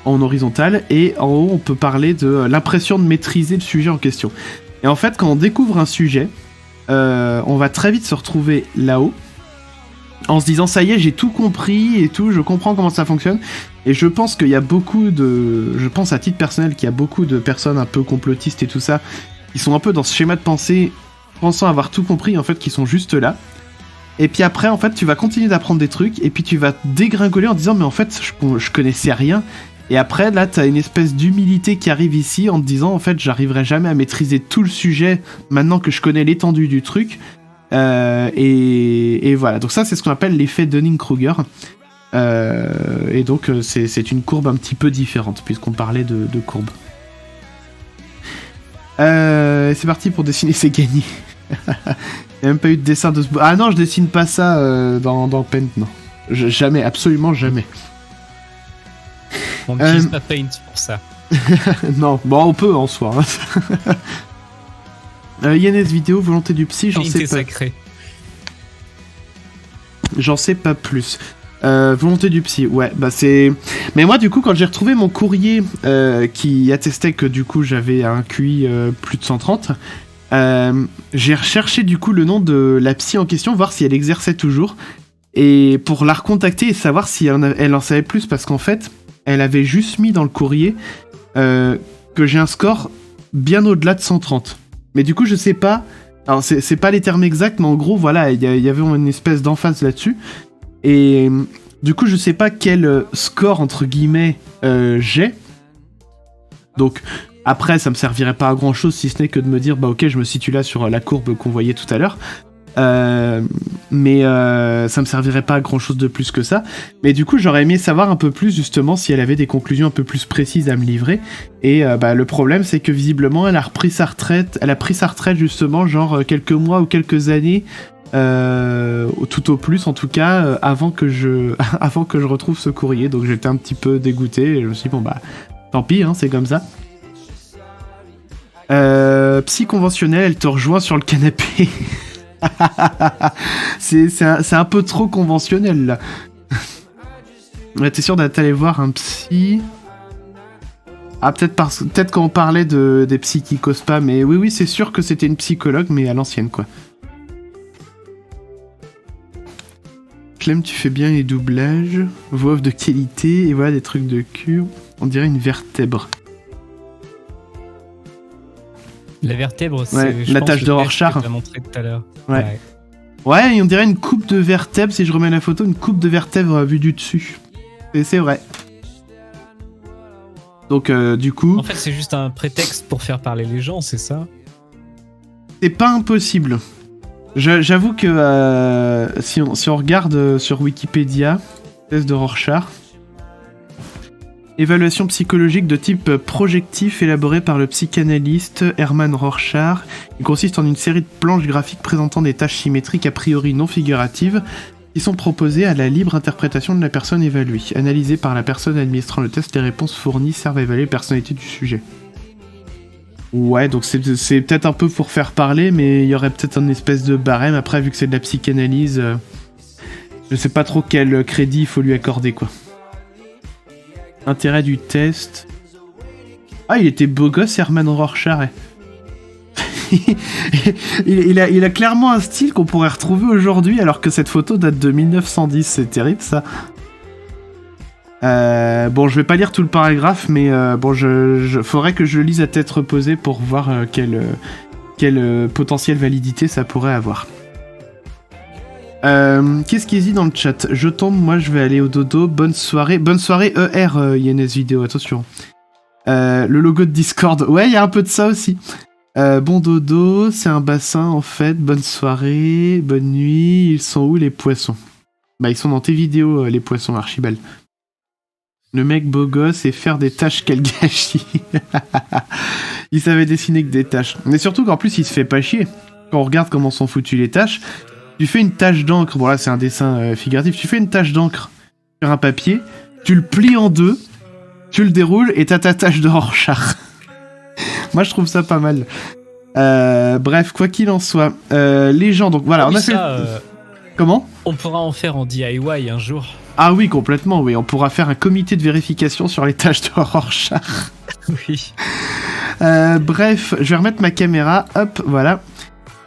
en horizontal et en haut, on peut parler de l'impression de maîtriser le sujet en question. Et en fait, quand on découvre un sujet, on va très vite se retrouver là-haut en se disant ça y est, j'ai tout compris et tout, je comprends comment ça fonctionne. Et je pense qu'il y a je pense à titre personnel qu'il y a beaucoup de personnes un peu complotistes et tout ça, qui sont un peu dans ce schéma de pensée, pensant avoir tout compris, en fait, qui sont juste là. Et puis après, en fait, tu vas continuer d'apprendre des trucs, et puis tu vas dégringoler en disant, mais en fait, je connaissais rien. Et après, là, t'as une espèce d'humilité qui arrive ici, en te disant, en fait, j'arriverai jamais à maîtriser tout le sujet, maintenant que je connais l'étendue du truc. Et voilà, donc ça, c'est ce qu'on appelle l'effet Dunning-Kruger. Et donc c'est une courbe un petit peu différente puisqu'on parlait de courbe. C'est parti pour dessiner, c'est gagné. Il n'y a même pas eu de dessin de ce... Ah non, je dessine pas ça dans Paint, non. Jamais, absolument jamais. On n'utilise pas Paint pour ça. Non, bon, on peut en soi. Yannes vidéo, volonté du psy, j'en sais pas. Sacré. J'en sais pas plus. Volonté du psy, ouais, bah c'est... Mais moi, du coup, quand j'ai retrouvé mon courrier qui attestait que, du coup, j'avais un QI plus de 130, j'ai recherché, du coup, le nom de la psy en question, voir si elle exerçait toujours, et pour la recontacter et savoir si elle en savait plus, parce qu'en fait, elle avait juste mis dans le courrier que j'ai un score bien au-delà de 130. Mais du coup, je sais pas... Alors, c'est pas les termes exacts, mais en gros, voilà, il y avait une espèce d'emphase là-dessus. Et du coup, je sais pas quel score, entre guillemets, j'ai. Donc, après, ça me servirait pas à grand-chose, si ce n'est que de me dire, bah ok, je me situe là sur la courbe qu'on voyait tout à l'heure. Mais ça me servirait pas à grand-chose de plus que ça. Mais du coup, j'aurais aimé savoir un peu plus, justement, si elle avait des conclusions un peu plus précises à me livrer. Et le problème, c'est que visiblement, elle a pris sa retraite, justement, genre quelques mois ou quelques années... tout au plus en tout cas avant que je retrouve ce courrier, donc j'étais un petit peu dégoûté et je me suis dit bon bah tant pis hein, c'est comme ça. Psy conventionnelle, elle te rejoint sur le canapé. c'est un peu trop conventionnel, là. Ouais, t'es sûr d'aller voir un psy? Ah, peut-être quand on parlait des psys qui causent pas, mais oui, c'est sûr que c'était une psychologue, mais à l'ancienne, quoi. Clem, tu fais bien les doublages, voix off de qualité, et voilà des trucs de cul. On dirait une vertèbre. La vertèbre, c'est ouais, la tache de Rorschach. Que tu as montré tout à l'heure. Ouais, on dirait une coupe de vertèbre, si je remets la photo, une coupe de vertèbre vue du dessus. Et c'est vrai. Donc, du coup... En fait, c'est juste un prétexte pour faire parler les gens, c'est ça? C'est pas impossible. J'avoue que si on regarde sur Wikipédia, test de Rorschach, évaluation psychologique de type projectif élaborée par le psychanalyste Hermann Rorschach. Il consiste en une série de planches graphiques présentant des tâches symétriques a priori non figuratives qui sont proposées à la libre interprétation de la personne évaluée. Analysées par la personne administrant le test, les réponses fournies servent à évaluer la personnalité du sujet. Ouais, donc c'est peut-être un peu pour faire parler, mais il y aurait peut-être une espèce de barème. Après, vu que c'est de la psychanalyse, je sais pas trop quel crédit il faut lui accorder, quoi. Intérêt du test... Ah, il était beau gosse, Hermann Rorschach. il a clairement un style qu'on pourrait retrouver aujourd'hui, alors que cette photo date de 1910. C'est terrible, ça. Bon, je vais pas lire tout le paragraphe, mais bon, faudrait que je le lise à tête reposée pour voir quelle potentielle validité ça pourrait avoir. Qu'est-ce qu'il dit dans le chat? Je tombe, moi je vais aller au dodo. Bonne soirée ER, INS vidéo, attention. Le logo de Discord, ouais, il y a un peu de ça aussi. Bon dodo, c'est un bassin en fait. Bonne soirée, bonne nuit. Ils sont où les poissons? Bah, ils sont dans tes vidéos, les poissons, Archibald. Le mec beau gosse et faire des tâches, quel gâchis. Il savait dessiner que des tâches. Mais surtout qu'en plus, il se fait pas chier. Quand on regarde comment sont foutues les tâches, tu fais une tache d'encre. Bon, là, c'est un dessin figuratif. Tu fais une tache d'encre sur un papier, tu le plies en deux, tu le déroules et t'as ta tache de Rorschach. Moi, je trouve ça pas mal. Bref, quoi qu'il en soit. Les gens, donc voilà, on a fait... Comment? On pourra en faire en DIY un jour. Ah oui, complètement, oui. On pourra faire un comité de vérification sur les tâches de Rorschach. Oui. Bref, je vais remettre ma caméra. Hop, voilà.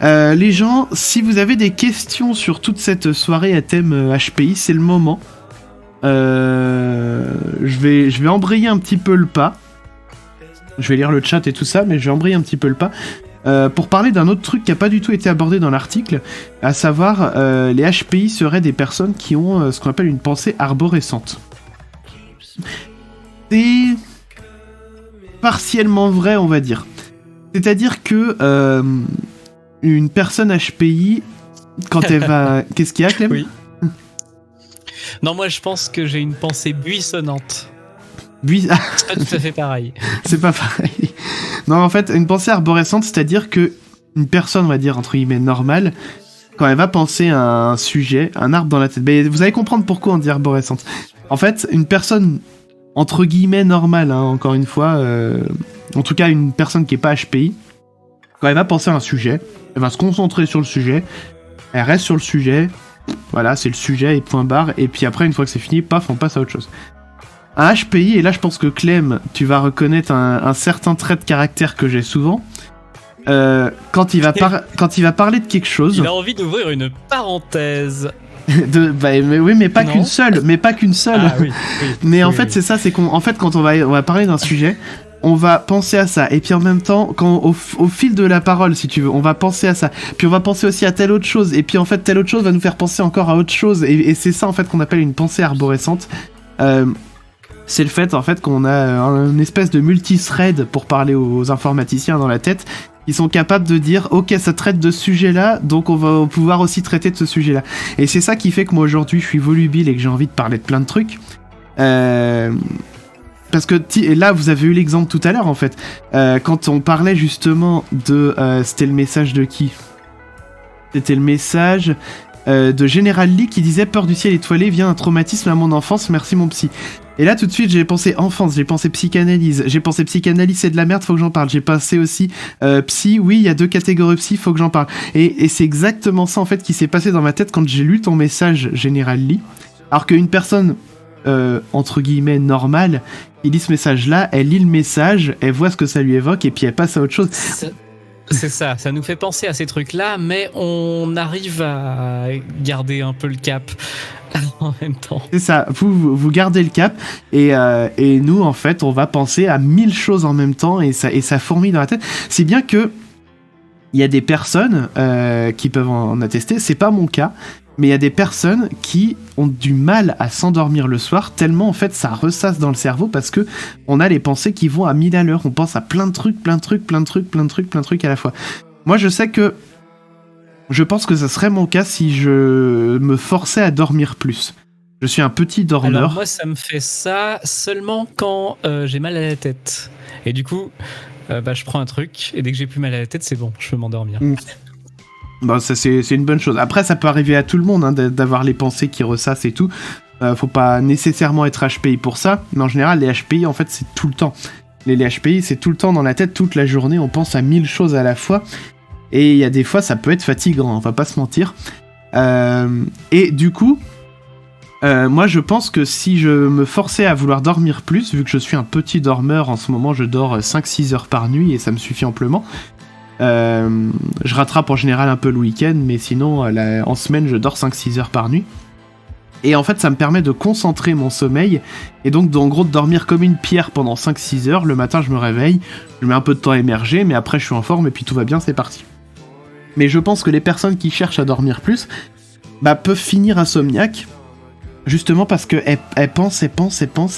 Les gens, si vous avez des questions sur toute cette soirée à thème HPI, c'est le moment. Je vais embrayer un petit peu le pas. Je vais lire le chat et tout ça, mais je vais embrayer un petit peu le pas. Pour parler d'un autre truc qui n'a pas du tout été abordé dans l'article, à savoir les HPI seraient des personnes qui ont ce qu'on appelle une pensée arborescente. C'est partiellement vrai, on va dire. C'est-à-dire que une personne HPI, quand elle va... Qu'est-ce qu'il y a, Clem? Oui. Non, moi je pense que j'ai une pensée buissonnante. C'est pas tout à fait pareil. C'est pas pareil. Non, en fait, une pensée arborescente, c'est-à-dire que une personne, on va dire, entre guillemets, normale, quand elle va penser à un sujet, un arbre dans la tête, ben, vous allez comprendre pourquoi on dit arborescente. En fait, une personne, entre guillemets, normale, hein, encore une fois, en tout cas, une personne qui est pas HPI, quand elle va penser à un sujet, elle va se concentrer sur le sujet, elle reste sur le sujet, voilà, c'est le sujet et point barre, et puis après, une fois que c'est fini, paf, on passe à autre chose. Un HPI, et là je pense que Clem, tu vas reconnaître un certain trait de caractère que j'ai souvent. Quand il va parler de quelque chose... Il a envie d'ouvrir une parenthèse. mais pas qu'une seule. Ah, oui, mais en fait, c'est ça, c'est qu'en fait, quand on va parler d'un sujet, on va penser à ça. Et puis en même temps, au fil de la parole, si tu veux, on va penser à ça. Puis on va penser aussi à telle autre chose. Et puis en fait, telle autre chose va nous faire penser encore à autre chose. Et c'est ça en fait qu'on appelle une pensée arborescente. C'est le fait en fait qu'on a une espèce de multithread, pour parler aux informaticiens dans la tête, qui sont capables de dire ok, ça traite de ce sujet là, donc on va pouvoir aussi traiter de ce sujet là. Et c'est ça qui fait que moi aujourd'hui je suis volubile et que j'ai envie de parler de plein de trucs, parce que et là vous avez eu l'exemple tout à l'heure en fait, quand on parlait justement de c'était le message de qui? C'était le message de General Lee qui disait peur du ciel étoilé vient un traumatisme à mon enfance, merci mon psy. Et là, tout de suite, j'ai pensé enfance, j'ai pensé psychanalyse, j'ai pensé psychanalyse, c'est de la merde, faut que j'en parle. J'ai pensé aussi psy, oui, il y a 2 catégories psy, faut que j'en parle. Et c'est exactement ça, en fait, qui s'est passé dans ma tête quand j'ai lu ton message, Général Lee. Alors qu'une personne, entre guillemets, normale, qui lit ce message-là, elle lit le message, elle voit ce que ça lui évoque, et puis elle passe à autre chose. C'est ça nous fait penser à ces trucs-là, mais on arrive à garder un peu le cap en même temps. C'est ça, vous gardez le cap, et nous, en fait, on va penser à 1000 choses en même temps, et ça fourmille dans la tête. Si bien que il y a des personnes qui peuvent en attester, c'est pas mon cas, mais il y a des personnes qui ont du mal à s'endormir le soir, tellement en fait ça ressasse dans le cerveau, parce que on a les pensées qui vont à 1000 à l'heure, on pense à plein de trucs à la fois. Moi je sais que je pense que ça serait mon cas si je me forçais à dormir plus. Je suis un petit dormeur. Alors moi ça me fait ça seulement quand j'ai mal à la tête. Et du coup, je prends un truc, et dès que j'ai plus mal à la tête, c'est bon, je peux m'endormir. Bon, ça c'est une bonne chose. Après, ça peut arriver à tout le monde, hein, d'avoir les pensées qui ressassent et tout. Faut pas nécessairement être HPI pour ça, mais en général, les HPI, en fait, c'est tout le temps. Les HPI, c'est tout le temps dans la tête, toute la journée, on pense à 1000 choses à la fois. Et il y a des fois, ça peut être fatigant, on va pas se mentir. Et du coup, moi, je pense que si je me forçais à vouloir dormir plus, vu que je suis un petit dormeur, en ce moment, je dors 5-6 heures par nuit, et ça me suffit amplement. Je rattrape en général un peu le week-end, mais sinon en semaine je dors 5-6 heures par nuit, et en fait ça me permet de concentrer mon sommeil, et donc en gros de dormir comme une pierre pendant 5-6 heures. Le matin je me réveille, je mets un peu de temps à émerger, mais après je suis en forme et puis tout va bien, c'est parti. Mais je pense que les personnes qui cherchent à dormir plus peuvent finir insomniaques, justement parce qu'elles pensent, elles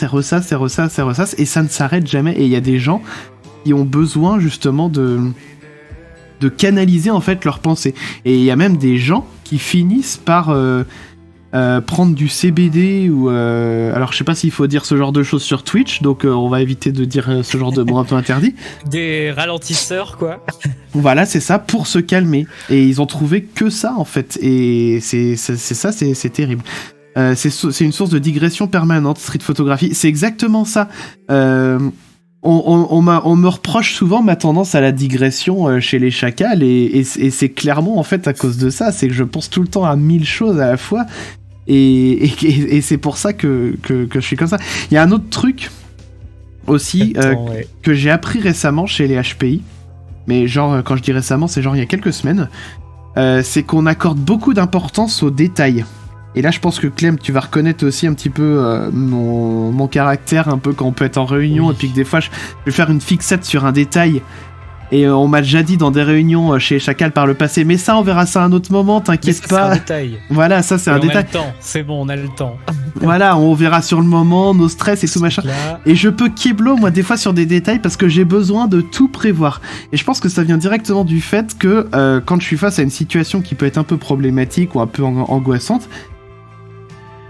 ressassent, et ça ne s'arrête jamais. Et il y a des gens qui ont besoin justement de canaliser en fait leurs pensées. Et il y a même des gens qui finissent par prendre du CBD ou... alors je sais pas s'il faut dire ce genre de choses sur Twitch, donc on va éviter de dire ce genre de mots un peu interdits. Des ralentisseurs, quoi. Voilà, c'est ça, pour se calmer. Et ils ont trouvé que ça en fait. Et c'est terrible. C'est une source de digression permanente, street photographie. C'est exactement ça. On me reproche souvent ma tendance à la digression chez les chacals, et c'est clairement en fait à cause de ça, c'est que je pense tout le temps à 1000 choses à la fois, et c'est pour ça que je suis comme ça. Il y a un autre truc aussi que j'ai appris récemment chez les HPI, mais genre quand je dis récemment, c'est genre il y a quelques semaines, c'est qu'on accorde beaucoup d'importance aux détails. Et là, je pense que Clem, tu vas reconnaître aussi un petit peu mon caractère, un peu quand on peut être en réunion, oui. Et puis que des fois, je vais faire une fixette sur un détail. Et on m'a déjà dit dans des réunions chez Chacal par le passé, mais ça, on verra ça à un autre moment, t'inquiète pas. C'est un détail. Voilà, ça, c'est un détail. On a le temps, c'est bon, on a le temps. Voilà, on verra sur le moment, nos stress et tout machin. Là. Et je peux kiblo, moi, des fois, sur des détails parce que j'ai besoin de tout prévoir. Et je pense que ça vient directement du fait que quand je suis face à une situation qui peut être un peu problématique ou un peu angoissante,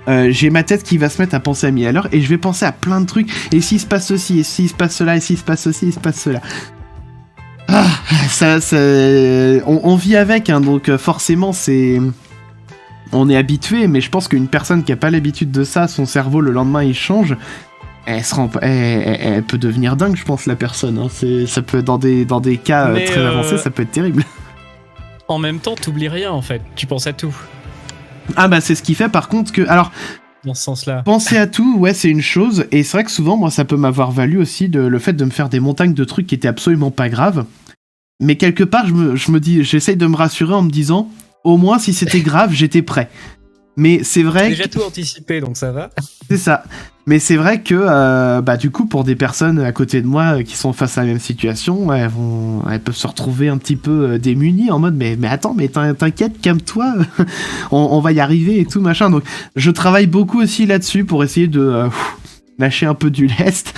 j'ai ma tête qui va se mettre à penser à 1000 à l'heure, et je vais penser à plein de trucs. Et s'il se passe ceci, et s'il se passe cela, et s'il se passe ceci, et s'il se passe cela. Ah, on vit avec, hein, donc forcément on est habitué, mais je pense qu'une personne qui a pas l'habitude de ça, son cerveau le lendemain il change, elle peut devenir dingue, je pense, la personne. Hein. Ça peut dans des cas très avancés, ça peut être terrible. En même temps, t'oublies rien en fait, tu penses à tout. Ah c'est ce qui fait par contre que... Alors, dans ce sens-là. Penser à tout, ouais, c'est une chose, et c'est vrai que souvent, moi, ça peut m'avoir valu aussi le fait de me faire des montagnes de trucs qui étaient absolument pas graves. Mais quelque part, je me dis, j'essaye de me rassurer en me disant, au moins, si c'était grave, j'étais prêt. Mais c'est vrai... Déjà tout anticipé, donc ça va. C'est ça. Mais c'est vrai que, du coup, pour des personnes à côté de moi qui sont face à la même situation, elles peuvent se retrouver un petit peu démunies, en mode, mais attends, mais t'inquiète, calme-toi, on va y arriver et tout, machin. Donc, je travaille beaucoup aussi là-dessus pour essayer de lâcher un peu du lest.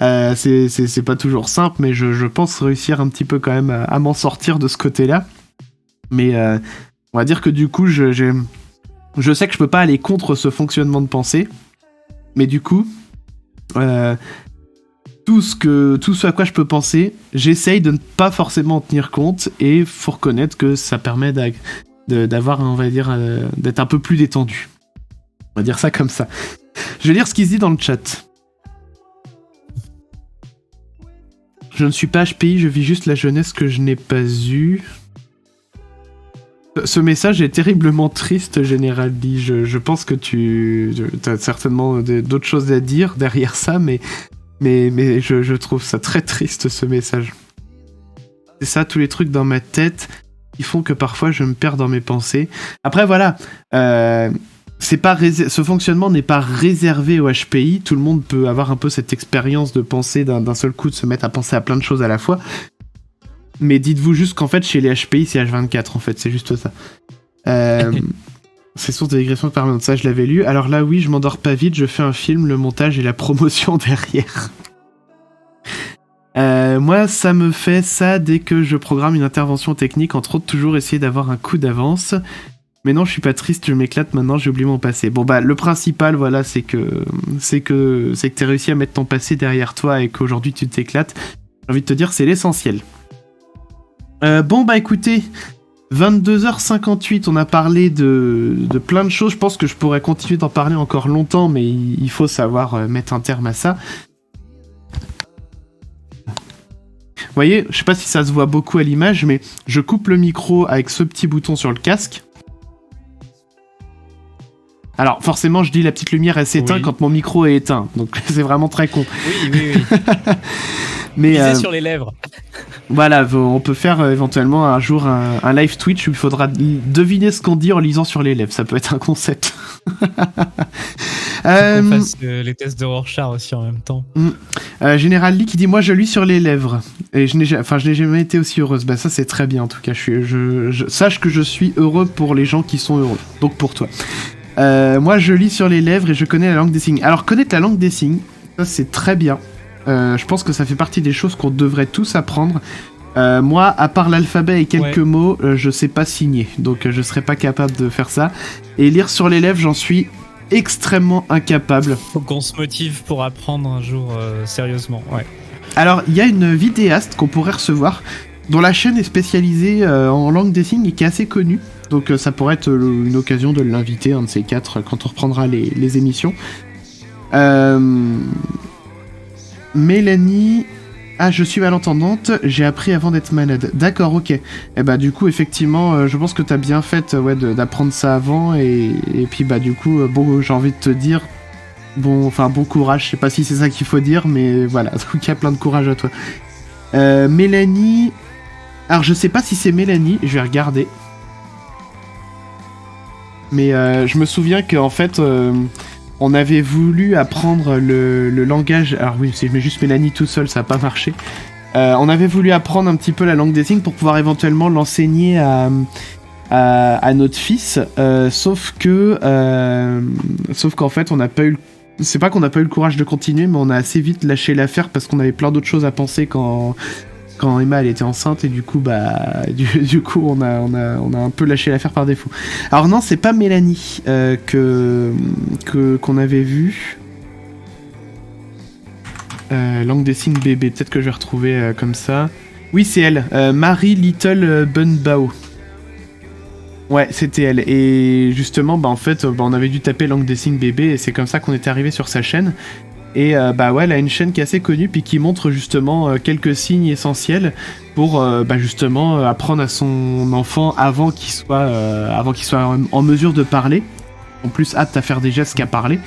C'est pas toujours simple, mais je pense réussir un petit peu quand même à m'en sortir de ce côté-là. Mais on va dire que du coup, je sais que je peux pas aller contre ce fonctionnement de pensée. Mais du coup, tout ce à quoi je peux penser, j'essaye de ne pas forcément en tenir compte, et faut reconnaître que ça permet d'avoir, on va dire, d'être un peu plus détendu. On va dire ça comme ça. Je vais lire ce qu'il se dit dans le chat. Je ne suis pas HPI, je vis juste la jeunesse que je n'ai pas eue. Ce message est terriblement triste, Général Lee. Je pense que tu as certainement d'autres choses à dire derrière ça, mais je trouve ça très triste, ce message. C'est ça, tous les trucs dans ma tête qui font que parfois je me perds dans mes pensées. Après, voilà, ce fonctionnement n'est pas réservé au HPI. Tout le monde peut avoir un peu cette expérience de penser d'un seul coup, de se mettre à penser à plein de choses à la fois. Mais dites-vous juste qu'en fait, chez les HPI, c'est H24, en fait, c'est juste ça. C'est source de régression permanente, ça je l'avais lu. Alors là, oui, je m'endors pas vite, je fais un film, le montage et la promotion derrière. Moi, ça me fait ça dès que je programme une intervention technique, entre autres, toujours essayer d'avoir un coup d'avance. Mais non, je suis pas triste, je m'éclate maintenant, j'ai oublié mon passé. Bon bah, le principal, voilà, c'est que t'as réussi à mettre ton passé derrière toi et qu'aujourd'hui tu t'éclates. J'ai envie de te dire, c'est l'essentiel. Bon bah écoutez, 22h58, on a parlé de plein de choses. Je pense que je pourrais continuer d'en parler encore longtemps, mais il faut savoir mettre un terme à ça. Vous voyez, je sais pas si ça se voit beaucoup à l'image, mais je coupe le micro avec ce petit bouton sur le casque. Alors forcément, je dis la petite lumière elle s'éteint quand mon micro est éteint, donc c'est vraiment très con. Oui. Mais visez sur les lèvres. Voilà, on peut faire éventuellement un jour un live Twitch où il faudra deviner ce qu'on dit en lisant sur les lèvres. Ça peut être un concept. On fasse les tests de Rorschach aussi en même temps. Général Lee qui dit moi je lis sur les lèvres et je n'ai jamais été aussi heureuse. Bah ça c'est très bien en tout cas. Je sache que je suis heureux pour les gens qui sont heureux. Donc pour toi. Moi je lis sur les lèvres et je connais la langue des signes. Alors connaître la langue des signes, ça c'est très bien. Je pense que ça fait partie des choses qu'on devrait tous apprendre. Moi, à part l'alphabet et quelques mots, je sais pas signer, donc je serais pas capable de faire ça. Et lire sur les lèvres, j'en suis extrêmement incapable. Faut qu'on se motive pour apprendre un jour sérieusement. Ouais. Alors, il y a une vidéaste qu'on pourrait recevoir, dont la chaîne est spécialisée en langue des signes et qui est assez connue. Donc ça pourrait être une occasion de l'inviter, un de ces quatre, quand on reprendra les émissions. Mélanie... Ah, je suis malentendante, j'ai appris avant d'être malade. D'accord, ok. Et bah du coup, effectivement, je pense que t'as bien fait d'apprendre ça avant, et puis bah du coup, bon, j'ai envie de te dire, bon courage, je sais pas si c'est ça qu'il faut dire, mais voilà, en tout cas, plein de courage à toi. Mélanie... Alors, je sais pas si c'est Mélanie, je vais regarder. Mais je me souviens qu'en fait... on avait voulu apprendre le langage... Alors oui, si je mets juste Mélanie tout seul, ça n'a pas marché. On avait voulu apprendre un petit peu la langue des signes pour pouvoir éventuellement l'enseigner à notre fils. Sauf qu'en fait, on n'a pas eu... C'est pas qu'on n'a pas eu le courage de continuer, mais on a assez vite lâché l'affaire parce qu'on avait plein d'autres choses à penser quand Emma elle était enceinte, et du coup du coup on a un peu lâché l'affaire par défaut. Alors non, c'est pas Mélanie qu'on avait vu. Langue des signes bébé, peut-être que je vais retrouver comme ça. Oui, c'est elle, Marie Little Bunbao. Ouais, c'était elle. Et justement, en fait, on avait dû taper langue des signes bébé, et c'est comme ça qu'on était arrivé sur sa chaîne. Et elle a une chaîne qui est assez connue, puis qui montre justement quelques signes essentiels pour justement apprendre à son enfant avant qu'il soit en mesure de parler, en plus apte à faire des gestes qu'à parler,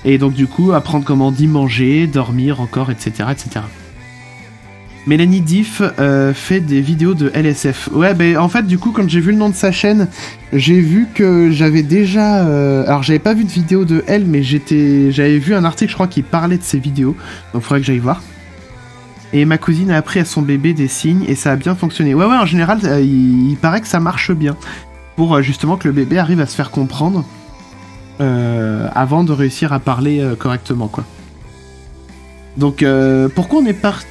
et donc du coup apprendre comment on dit manger, dormir encore, etc. etc. Mélanie Diff fait des vidéos de LSF. Ouais, en fait, du coup, quand j'ai vu le nom de sa chaîne, j'ai vu que j'avais déjà... alors, j'avais pas vu de vidéo de elle, mais j'avais vu un article, je crois, qui parlait de ses vidéos. Donc, il faudrait que j'aille voir. Et ma cousine a appris à son bébé des signes, et ça a bien fonctionné. Ouais, en général, il paraît que ça marche bien. Pour, justement, que le bébé arrive à se faire comprendre avant de réussir à parler correctement, quoi. Donc, pourquoi on est parti